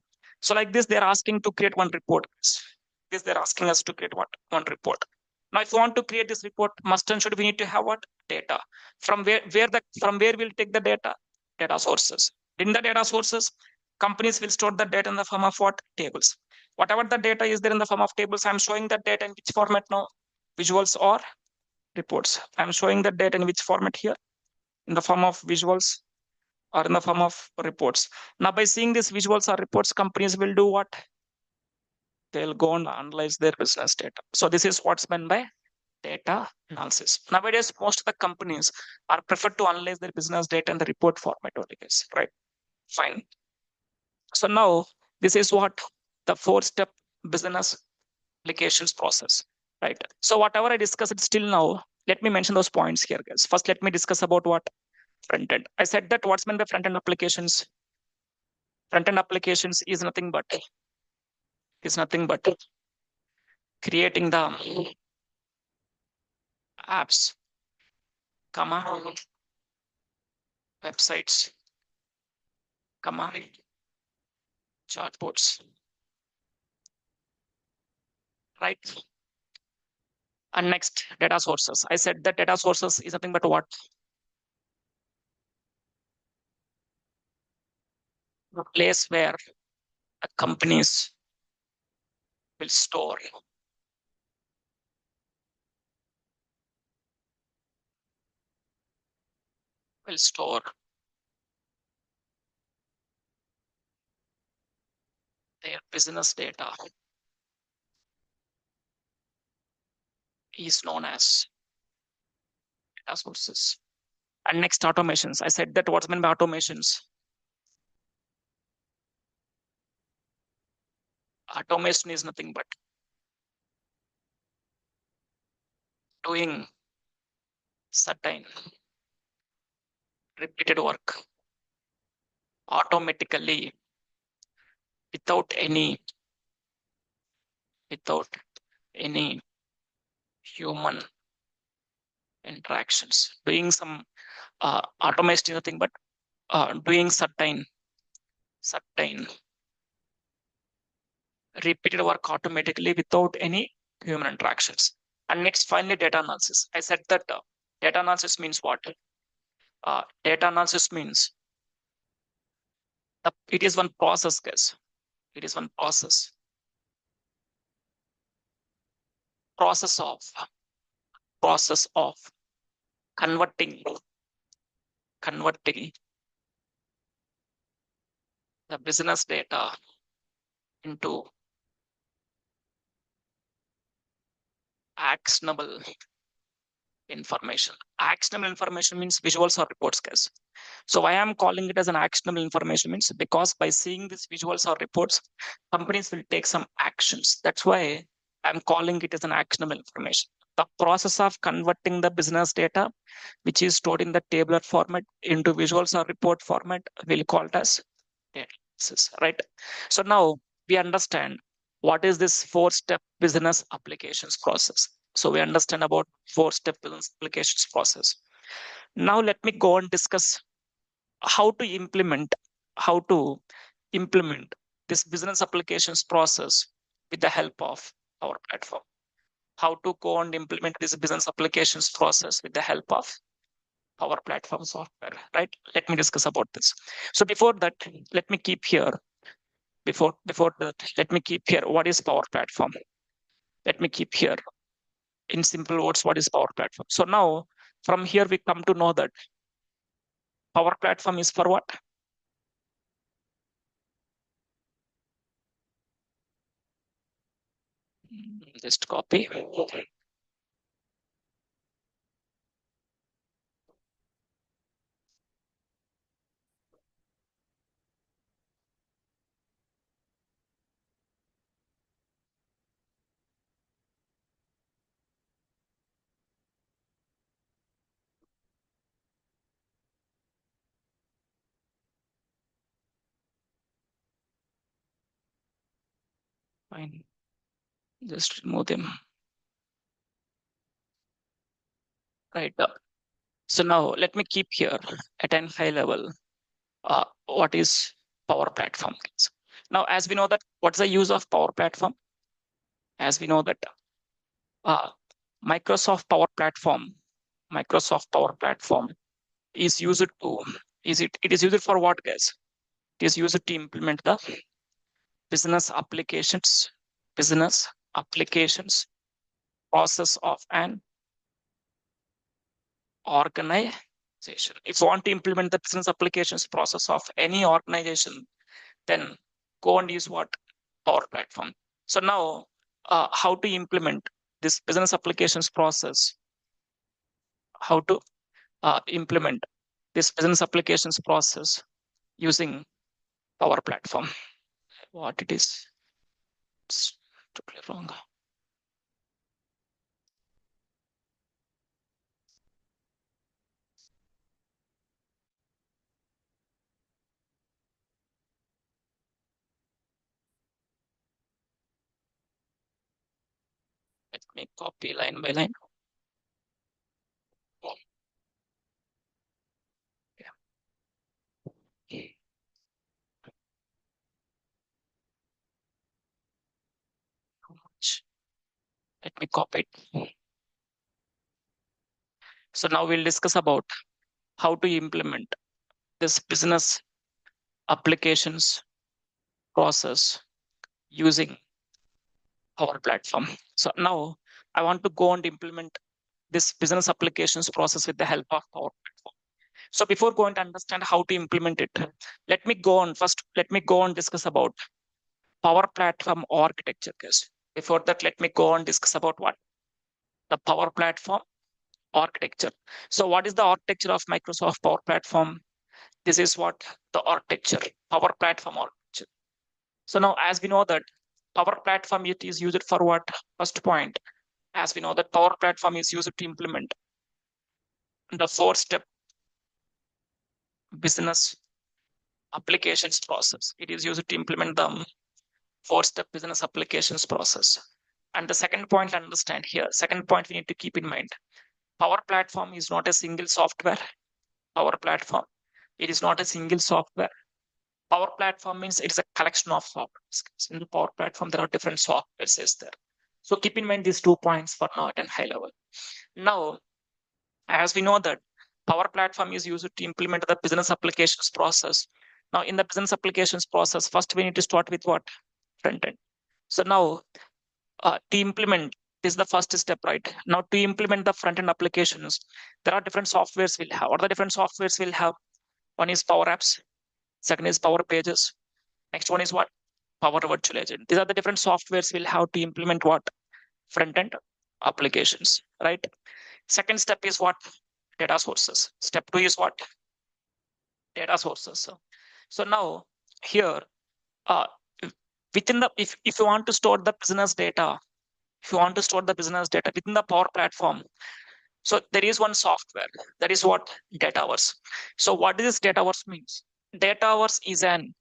So like this, they're asking to create one report. This they're asking us to create what? One report. Now, if you want to create this report, must and should we need to have what? Data. From where we'll take the data? Data sources. In the data sources, companies will store the data in the form of what? Tables. Whatever the data is there in the form of tables, I'm showing that data in which format now? Visuals or reports. I'm showing that data in which format here? In the form of visuals or in the form of reports. Now, by seeing these visuals or reports, companies will do what? They'll go and analyze their business data. So this is what's meant by data analysis. Nowadays, most of the companies are preferred to analyze their business data in the report format only, guys, right? Fine. So now this is what the 4-step business applications process, right? So whatever I discussed still now, let me mention those points here, guys. First, let me discuss about what? Front end. I said that what's meant by front end applications. Front end applications is nothing but creating the apps, websites, chatbots, right? And next, data sources. I said that data sources is nothing but what? The place where the companies will store their business data is known as data sources. And next, automations. I said that what's meant by automations? Automation is nothing but doing certain repeated work automatically without any human interactions. Doing some automation is nothing but doing certain repeated work automatically without any human interactions. And next, finally, data analysis. I said that data analysis means what? Data analysis means it is one process, guys. It is one process of converting the business data into actionable information. Actionable information means visuals or reports, guys. So why I'm calling it as an actionable information means because by seeing these visuals or reports, companies will take some actions. That's why I'm calling it as an actionable information. The process of converting the business data, which is stored in the tabular format into visuals or report format, we'll call it as data analysis, right? So now we understand what is this 4-step business applications process. So we understand about 4-step business applications process. Now let me go and discuss how to implement this business applications process with the help of our platform. How to go and implement this business applications process with the help of our platform software, right? Let me discuss about this. So before that, let me keep here. Before that, let me keep here what is Power Platform. Let me keep here in simple words what is Power Platform. So now from here we come to know that Power Platform is for what? Just copy. Fine. Just remove them. Right. So now let me keep here at an high level what is Power Platform. Now, as we know that, what's the use of Power Platform? As we know that Microsoft Power Platform is used to it is used for what, guys? It is used to implement the business applications process of an organization. If you want to implement the business applications process of any organization, then go and use what? Power Platform. So now, how to implement this business applications process? How to implement this business applications process using Power Platform? What it is? It's totally wrong. Let me copy line by line. Okay. Let me copy it. So now we'll discuss about how to implement this business applications process using Power Platform. So now I want to go and implement this business applications process with the help of Power Platform. So before going to understand how to implement it, let me go on discuss about Power Platform architecture, guys. Before that, let me go and discuss about what? The Power Platform architecture. So what is the architecture of Microsoft Power Platform? This is what the architecture, Power Platform architecture. So now, as we know that Power Platform, it is used for what? First point, as we know that Power Platform is used to implement the 4-step business applications process. It is used to implement the 4-step business applications process. And the second point to understand here, second point we need to keep in mind, Power Platform is not a single software. Power Platform, it is not a single software. Power Platform means it's a collection of softwares. In the Power Platform, there are different softwares is there. So keep in mind these 2 points for now at a high level. Now, as we know that Power Platform is used to implement the business applications process. Now, in the business applications process, first we need to start with what? Front end. So now, to implement, this is the first step, right? Now, to implement the front end applications, there are different softwares we'll have. What are the different softwares we'll have? One is Power Apps. Second is Power Pages. Next one is what? Power Virtual Agent. These are the different softwares we'll have to implement what? Front-end applications, right? Second step is what? Data sources. Step 2 is what? Data sources. So now here, within the, if you want to store the business data, within the Power Platform, so there is one software, that is what? Dataverse. So what does Dataverse means? Dataverse is an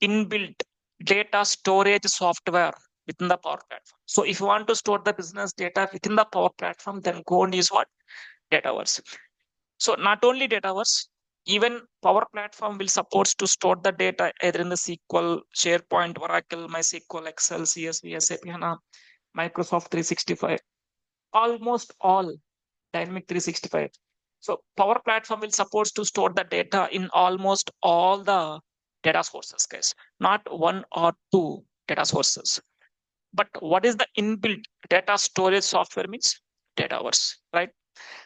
inbuilt data storage software within the Power Platform. So if you want to store the business data within the Power Platform, then go and use what? Dataverse. So not only Dataverse, even Power Platform will support to store the data either in the SQL, SharePoint, Oracle, MySQL, Excel, CSV, SAP HANA, Microsoft 365, almost all Dynamic 365. So Power Platform will support to store the data in almost all the data sources, guys, not 1 or 2 data sources. But what is the inbuilt data storage software means? Dataverse, right?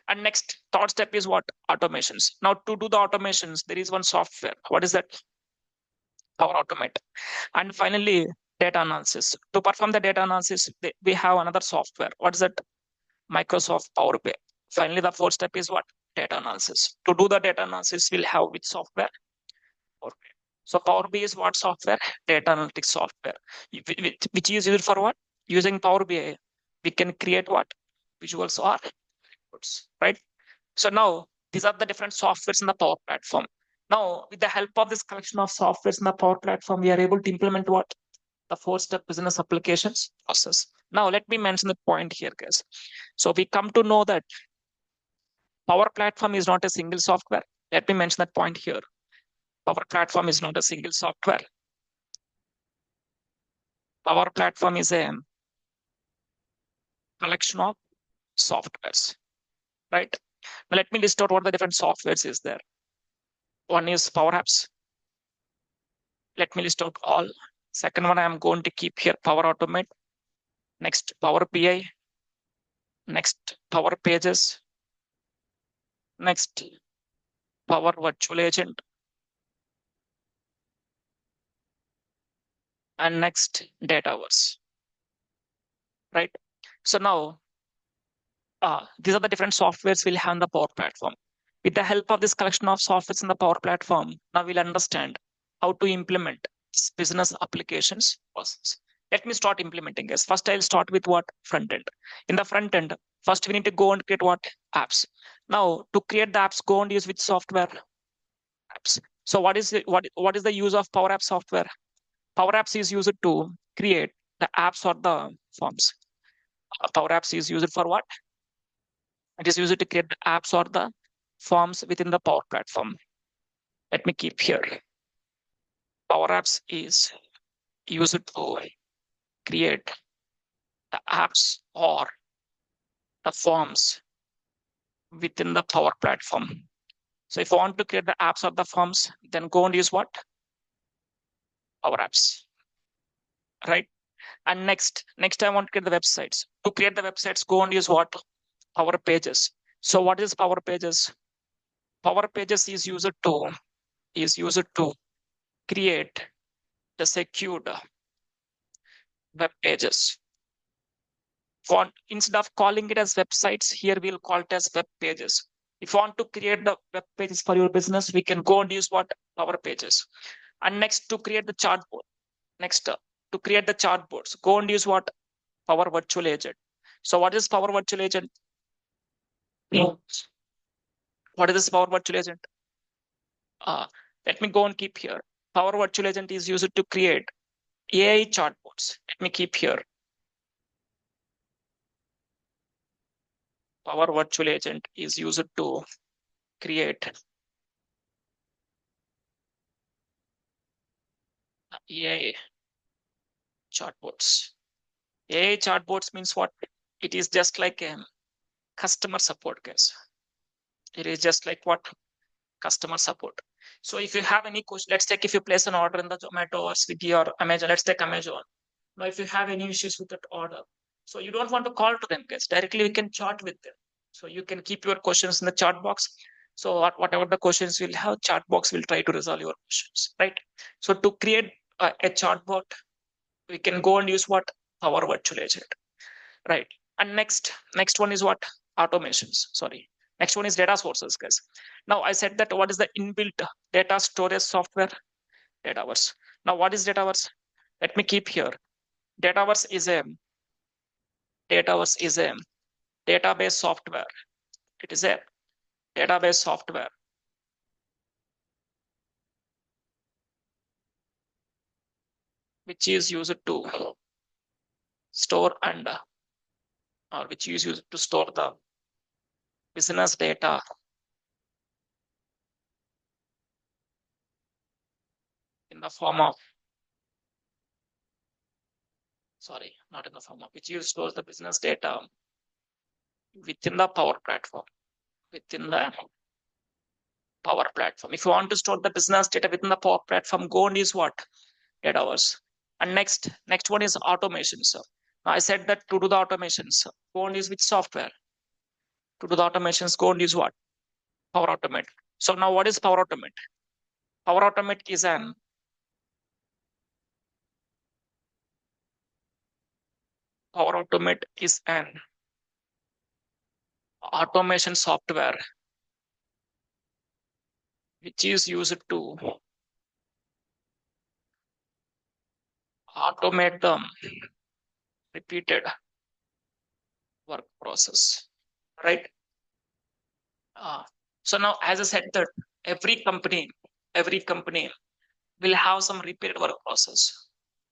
And next, third step is what? Automations. Now, to do the automations, there is one software. What is that? Power Automate. And finally, data analysis. To perform the data analysis, we have another software. What is that? Microsoft Power BI. Finally, the fourth step is what? Data analysis. To do the data analysis, we'll have which software? Power BI. So Power BI is what software? Data analytics software. Which is used for what? Using Power BI, we can create what? Visuals or reports, right? So now these are the different softwares in the Power Platform. Now, with the help of this collection of softwares in the Power Platform, we are able to implement what? The 4-step business applications process. Now, let me mention the point here, guys. So we come to know that Power Platform is not a single software. Let me mention that point here. Power Platform is not a single software. Power Platform is a collection of softwares, right? Now let me list out what the different softwares is there. One is Power Apps. Let me list out all. Second one, I am going to keep here Power Automate. Next, Power BI. Next, Power Pages. Next, Power Virtual Agent. And next, Dataverse, right? So now, these are the different softwares we'll have in the Power Platform. With the help of this collection of softwares in the Power Platform, now we'll understand how to implement business applications process. Let me start implementing this. First, I'll start with what? Front end. In the front end, first we need to go and create what? Apps. Now, to create the apps, go and use which software? Apps. So what is the use of Power App software? Power Apps is used to create the apps or the forms. Power Apps is used for what? It is used to create the apps or the forms within the Power Platform. Let me keep here. Power Apps is used to create the apps or the forms within the Power Platform. So if I want to create the apps or the forms, then go and use what? Power Apps, right? And next I want to create the websites. To create the websites, go and use what? Power Pages. So what is Power Pages? Power Pages is used to create the secured web pages. Instead of calling it as websites, here we'll call it as web pages. If you want to create the web pages for your business, we can go and use what? Power Pages. And next, to create the chart board. To create the chart boards, go and use what? Power Virtual Agent. So what is Power Virtual Agent? What is this Power Virtual Agent? Let me go and keep here. Power Virtual Agent is used to create AI chatbots. Let me keep here. Power Virtual Agent is used to create AI chatbots. AI chatbots means what? It is just like a customer support, guys. It is just like what? Customer support. So if you have any question, let's take if you place an order in the Zomato or Swiggy or Amazon, let's take Amazon. Now, if you have any issues with that order, so you don't want to call to them, guys. Directly, we can chat with them. So you can keep your questions in the chat box. So whatever the questions you'll have, chat box will try to resolve your questions, right? So to create a chat bot, we can go and use what? Power Virtual Agent, right? And next one is what? Automations. Sorry. Next one is data sources, guys. Now I said that what is the inbuilt data storage software? Dataverse. Now what is Dataverse? Let me keep here. Dataverse is a database software. It is a database software which is used to store and or which is used to store the business data in the form of not in the form of which you stores the business data within the Power Platform. Within the Power Platform. If you want to store the business data within the Power Platform, go and use what? Dataverse. And next one is automations. I said that to do the automations, go and use which software? To do the automations, go and use what? Power Automate. So now what is Power Automate? Power Automate is an automation software which is used to automate the repeated work process, right? So now, as I said that every company will have some repeated work process.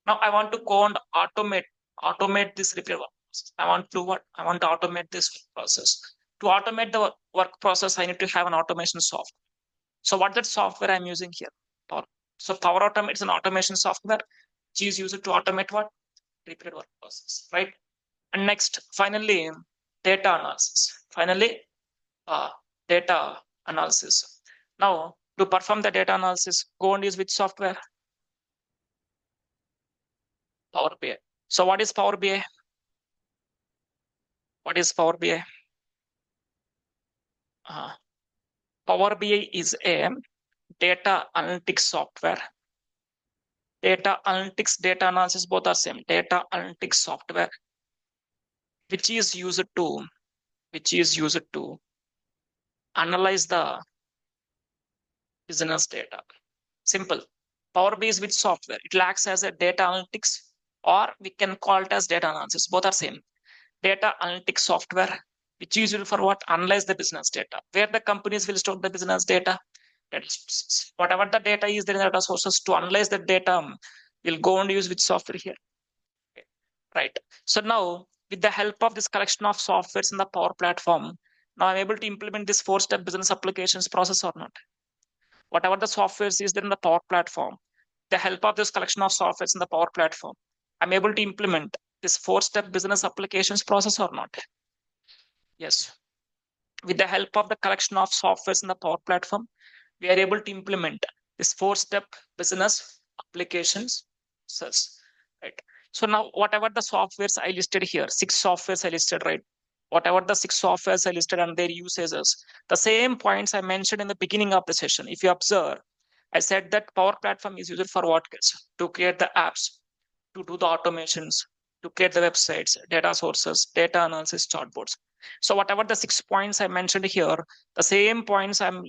Now I want to go and automate this repeated work process. I want to do what? I want to automate this process. to automate the work process, I need to have an automation software. So what that software I'm using here? So Power Automate is an automation software which is used to automate what? Repeated work process, right? And next, finally, data analysis. Data analysis. Now, to perform the data analysis, go and use which software? Power BI. So what is Power BI? What is Power BI? Power BI is a data analytics software. Data analytics, data analysis, both are same. Data analytics software, which is used to analyze the business data. Simple. Power BI is which software? It acts as a data analytics, or we can call it as data analysis. Both are same. Data analytics software, which is used for what? Analyze the business data. Where the companies will store the business data. Whatever the data is there in the data sources, to analyze the data, we'll go and use which software here. Okay. Right. So now, with the help of this collection of softwares in the Power Platform, now I'm able to implement this 4-step business applications process or not. Whatever the softwares is there in the Power Platform, the help of this collection of softwares in the Power Platform, I'm able to implement this 4-step business applications process or not. Yes. With the help of the collection of softwares in the Power Platform, we are able to implement this 4-step business applications process, right? So now, whatever the softwares I listed here, 6 softwares I listed, right? Whatever the 6 softwares I listed and their usages, the same points I mentioned in the beginning of the session. If you observe, I said that Power Platform is used for what? To create the apps, to do the automations, to create the websites, data sources, data analysis, chatbots. So whatever the 6 points I mentioned here, the same points I'm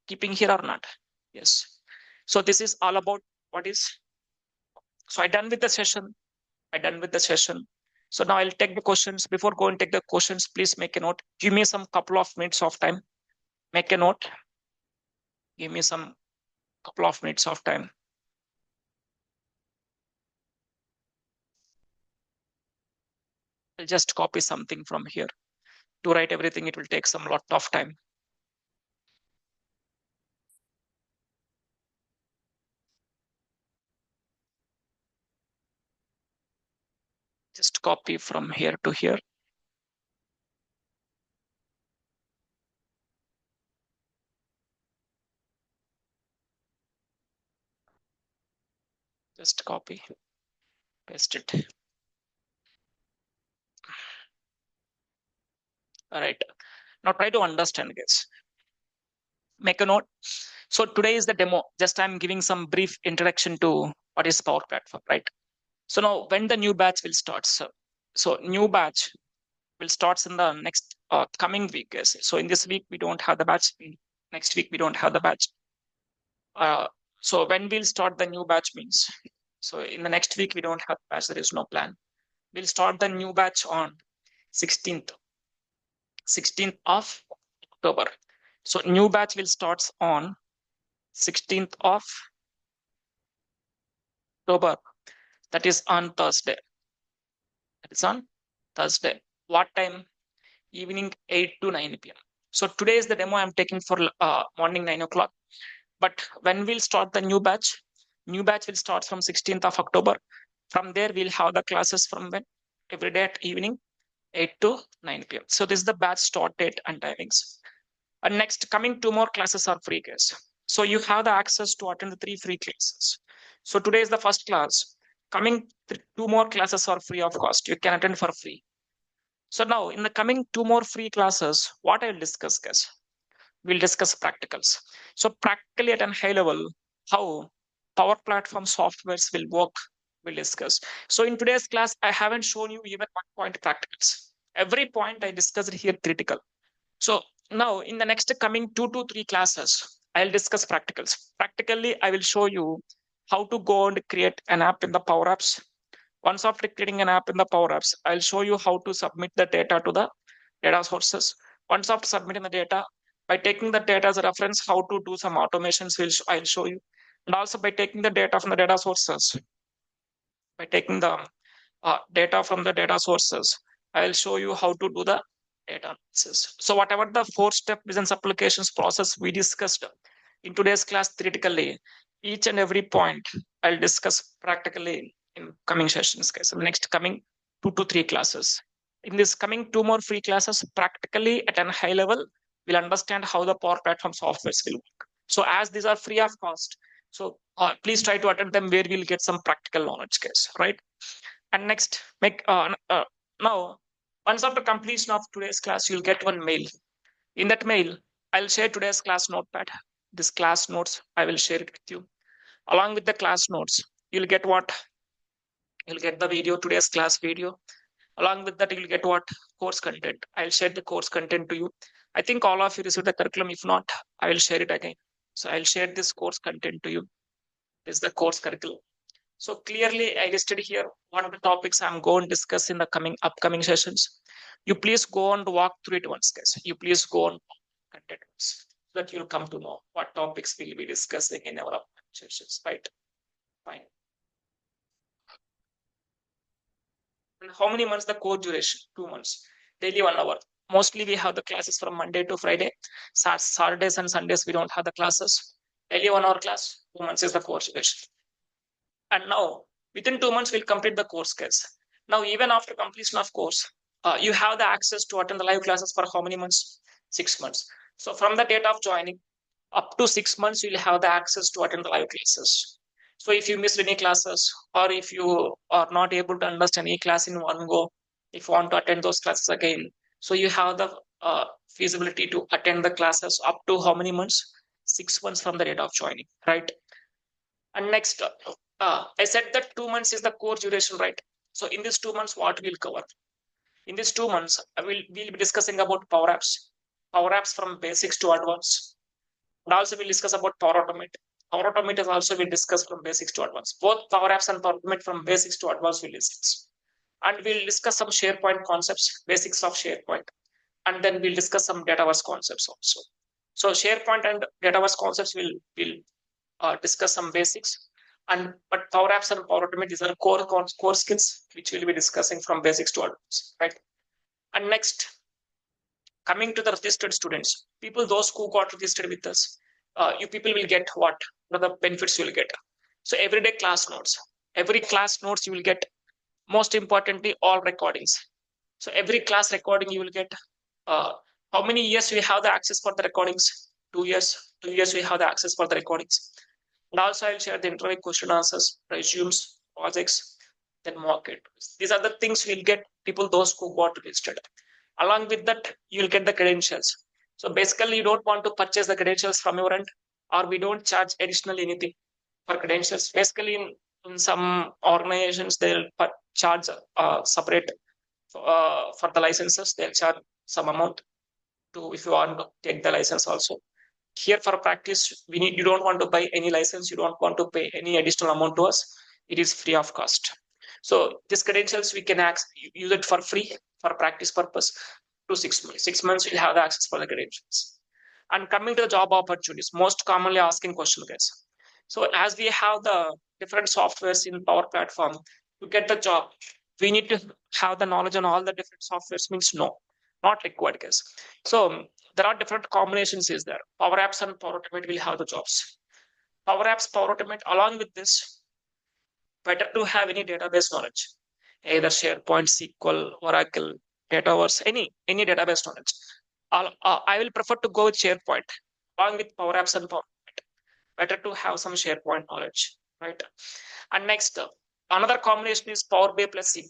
keeping here or not? Yes. So this is all about what is. So I done with the session. So now I'll take the questions. Before going to take the questions, please make a note. Give me some couple of minutes of time. Make a note. Give me some couple of minutes of time. I'll just copy something from here. To write everything, it will take some lot of time. Just copy from here to here. Just copy, paste it. All right. Now try to understand, guys. Make a note. So today is the demo. Just I'm giving some brief introduction to what is Power Platform, right? So now when the new batch will start. So new batch will start in the next coming week, guys. So in this week, we don't have the batch. Next week, we don't have the batch. So when we'll start the new batch means, so in the next week, we don't have batch. There is no plan. We'll start the new batch on 16th of October. So new batch will start on 16th of October. That is on Thursday. What time? Evening 8 to 9 p.m. So today is the demo I'm taking for morning 9 o'clock. But when we'll start the new batch will start from 16th of October. From there, we'll have the classes from when? Every day at evening 8 to 9 p.m. So this is the batch start date and timings. And next, coming 2 more classes are free, guys. So you have the access to attend the 3 free classes. So today is the first class. Coming 2 more classes are free of cost. You can attend for free. So now in the coming 2 more free classes, what I will discuss, guys? We'll discuss practicals. So practically at a high level, how Power Platform softwares will work, we'll discuss. So in today's class, I haven't shown you even 1 point practicals. Every point I discussed here critical. So now in the next coming 2 to 3 classes, I'll discuss practicals. Practically, I will show you how to go and create an app in the Power Apps. Once after creating an app in the Power Apps, I'll show you how to submit the data to the data sources. Once after submitting the data, by taking the data as a reference, how to do some automations, I'll show you. And also by taking the data from the data sources, I'll show you how to do the data analysis. So whatever the 4-step business applications process we discussed in today's class theoretically, each and every point I'll discuss practically in coming sessions, guys. So next coming 2 to 3 classes. In this coming 2 more free classes, practically at a high level, we'll understand how the Power Platform softwares will work. So as these are free of cost, so please try to attend them where we'll get some practical knowledge, guys, right? And next, now, once after completion of today's class, you'll get one mail. In that mail, I'll share today's class notepad. This class notes, I will share it with you. Along with the class notes, you'll get what? You'll get the video, today's class video. Along with that, you'll get what? Course content. I'll share the course content to you. I think all of you received the curriculum. If not, I will share it again. So I'll share this course content to you. This is the course curriculum. So clearly, I listed here what are the topics I'm going to discuss in the upcoming sessions. You please go on to walk through it once, guys. You please go on content once, so that you'll come to know what topics we'll be discussing in our upcoming sessions. Right? Fine. And how many months the course duration? 2 months. Daily 1 hour. Mostly we have the classes from Monday to Friday. Saturdays and Sundays we don't have the classes. Daily 1 hour class. 2 months is the course duration. And now within 2 months we'll complete the course, guys. Now even after completion of course, you have the access to attend the live classes for how many months? 6 months. So from the date of joining up to 6 months, you'll have the access to attend the live classes. So if you missed any classes, or if you are not able to understand any class in one go, if you want to attend those classes again, so you have the feasibility to attend the classes up to how many months? 6 months from the date of joining, right? And next, I said that 2 months is the course duration, right? So in these 2 months, what we'll cover? In these 2 months, we'll be discussing about Power Apps from basics to advanced. And also we'll discuss about Power Automate. Power Automate is also we'll discuss from basics to advanced. Both Power Apps and Power Automate from basics to advanced we'll discuss. And we'll discuss some SharePoint concepts, basics of SharePoint. And then we'll discuss some Dataverse concepts also. So SharePoint and Dataverse concepts we'll discuss some basics. But Power Apps and Power Automate, these are core skills which we'll be discussing from basics to advanced, right? And next, coming to the registered students, those who got registered with us, you people will get what are the benefits you will get. So everyday class notes, every class notes you will get. Most importantly, all recordings. So every class recording you will get. How many years we have the access for the recordings? 2 years. 2 years we have the access for the recordings. And also I'll share the interview question answers, resumes, projects, then mock it. These are the things we'll get those who got registered. Along with that, you'll get the credentials. So basically, you don't want to purchase the credentials from your end, or we don't charge additional anything for credentials. Basically, in some organizations, they'll charge separate for the licenses. They'll charge some amount to if you want to take the license also. Here for practice, you don't want to buy any license. You don't want to pay any additional amount to us. It is free of cost. So these credentials we can use it for free for practice purpose to 6 months. 6 months we'll have the access for the credentials. And coming to the job opportunities, most commonly asking question, guys. So as we have the different softwares in Power Platform to get the job, we need to have the knowledge on all the different softwares. Means no, not required, guys. So there are different combinations is there. Power Apps and Power Automate will have the jobs. Power Apps, Power Automate, along with this, better to have any database knowledge, either SharePoint, SQL, Oracle, Dataverse, any database knowledge. I will prefer to go with SharePoint along with Power Apps and Power Automate. Better to have some SharePoint knowledge, right? And next, another combination is Power BI plus SQL.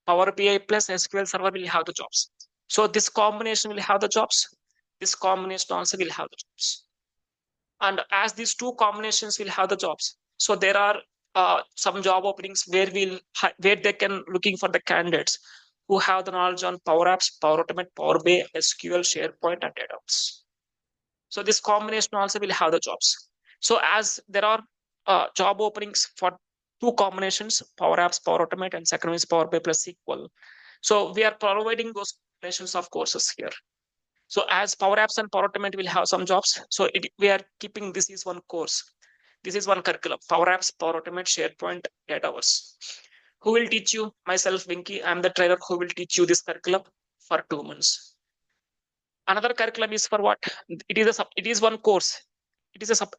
Power BI plus SQL Server will have the jobs. So this combination will have the jobs. This combination also will have the jobs. And as these two combinations will have the jobs, so there are some job openings where they can looking for the candidates who have the knowledge on Power Apps, Power Automate, Power BI, SQL, SharePoint, and Dataverse. So this combination also will have the jobs. So as there are job openings for two combinations, Power Apps, Power Automate, and second is Power BI plus SQL. So we are providing those combinations of courses here. So as Power Apps and Power Automate will have some jobs, so we are keeping this is one course. This is one curriculum, Power Apps, Power Automate, SharePoint, Dataverse. Who will teach you? Myself, Vinky. I'm the trainer who will teach you this curriculum for 2 months. Another curriculum is for what? It is one course.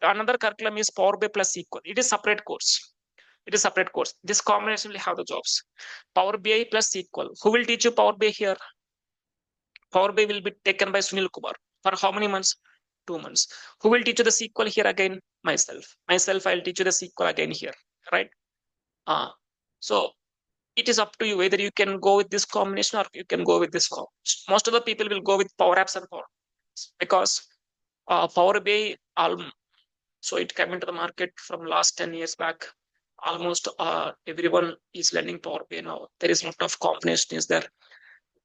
Another curriculum is Power BI plus SQL. It is separate course. This combination will have the jobs. Power BI plus SQL. Who will teach you Power BI here? Power BI will be taken by Sunil Kumar. For how many months? 2 months. Who will teach you the SQL here again? Myself. I'll teach you the SQL again here. Right? So it is up to you whether you can go with this combination or you can go with this combination. Most of the people will go with Power Apps and Power because Power BI, so it came into the market from last 10 years back. Almost everyone is learning Power BI now. There is a lot of combination is there.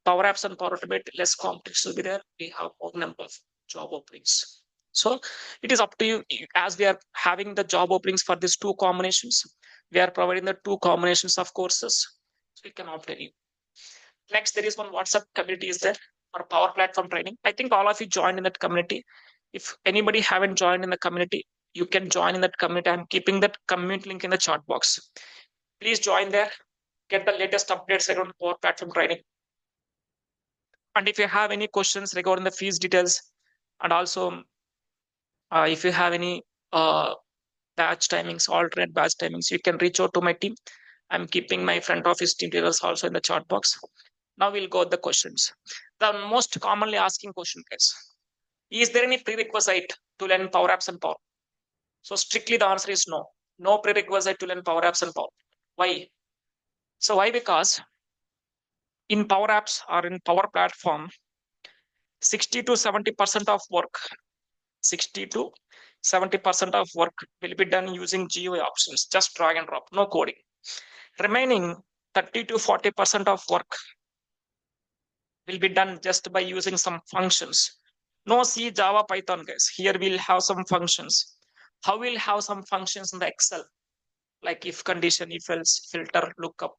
Power Apps and Power Automate, less competition will be there. We have more number of job openings. So it is up to you. As we are having the job openings for these two combinations, we are providing the two combinations of courses. So you can opt any. Next, there is one WhatsApp community is there for Power Platform training. I think all of you joined in that community. If anybody haven't joined in the community, you can join in that community. I'm keeping that community link in the chat box. Please join there. Get the latest updates around Power Platform training. And if you have any questions regarding the fees details, and also if you have any batch timings, alternate batch timings, you can reach out to my team. I'm keeping my front office team details also in the chat box. Now we'll go with the questions. The most commonly asking question is there any prerequisite to learn Power Apps and Power? So strictly the answer is no. No prerequisite to learn Power Apps and Power. Why? So why? Because in Power Apps or in Power Platform, 60 to 70% of work, 60 to 70% of work will be done using GUI options, just drag and drop, no coding. Remaining 30 to 40% of work will be done just by using some functions. No C, Java, Python, guys. Here we'll have some functions. How we'll have some functions in the Excel, like if condition, if else, filter, lookup,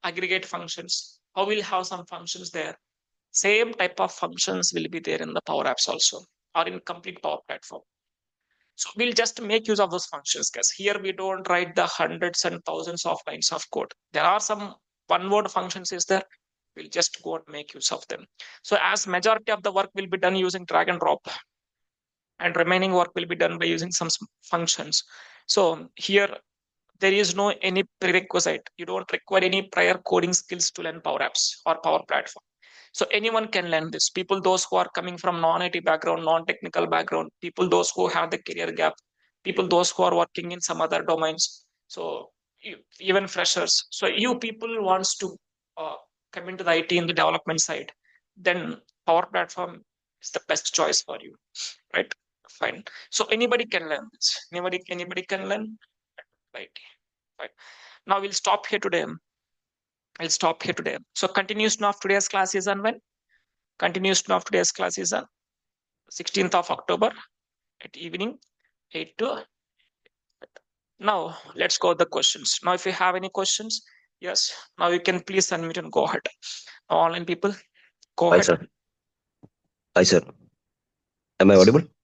aggregate functions. How we'll have some functions there. Same type of functions will be there in the Power Apps also, or in complete Power Platform. So we'll just make use of those functions, guys. Here we don't write the hundreds and thousands of lines of code. There are some one-word functions is there. We'll just go and make use of them. So as majority of the work will be done using drag and drop, and remaining work will be done by using some functions. So here there is no any prerequisite. You don't require any prior coding skills to learn Power Apps or Power Platform. So anyone can learn this. People, those who are coming from non-IT background, non-technical background, people, those who have the career gap, people, those who are working in some other domains. So even freshers. So you people wants to come into the IT in the development side, then Power Platform is the best choice for you, right? Fine. So anybody can learn this. Anybody can learn, right? Fine. Now we'll stop here today. So continuation of today's class is on when? Continuation of today's class is on 16th of October at evening 8 to. Now let's go the questions. Now if you have any questions, yes, now you can please unmute and go ahead. Now, online people, go Hi, ahead. sir. Hi, sir. Am I audible?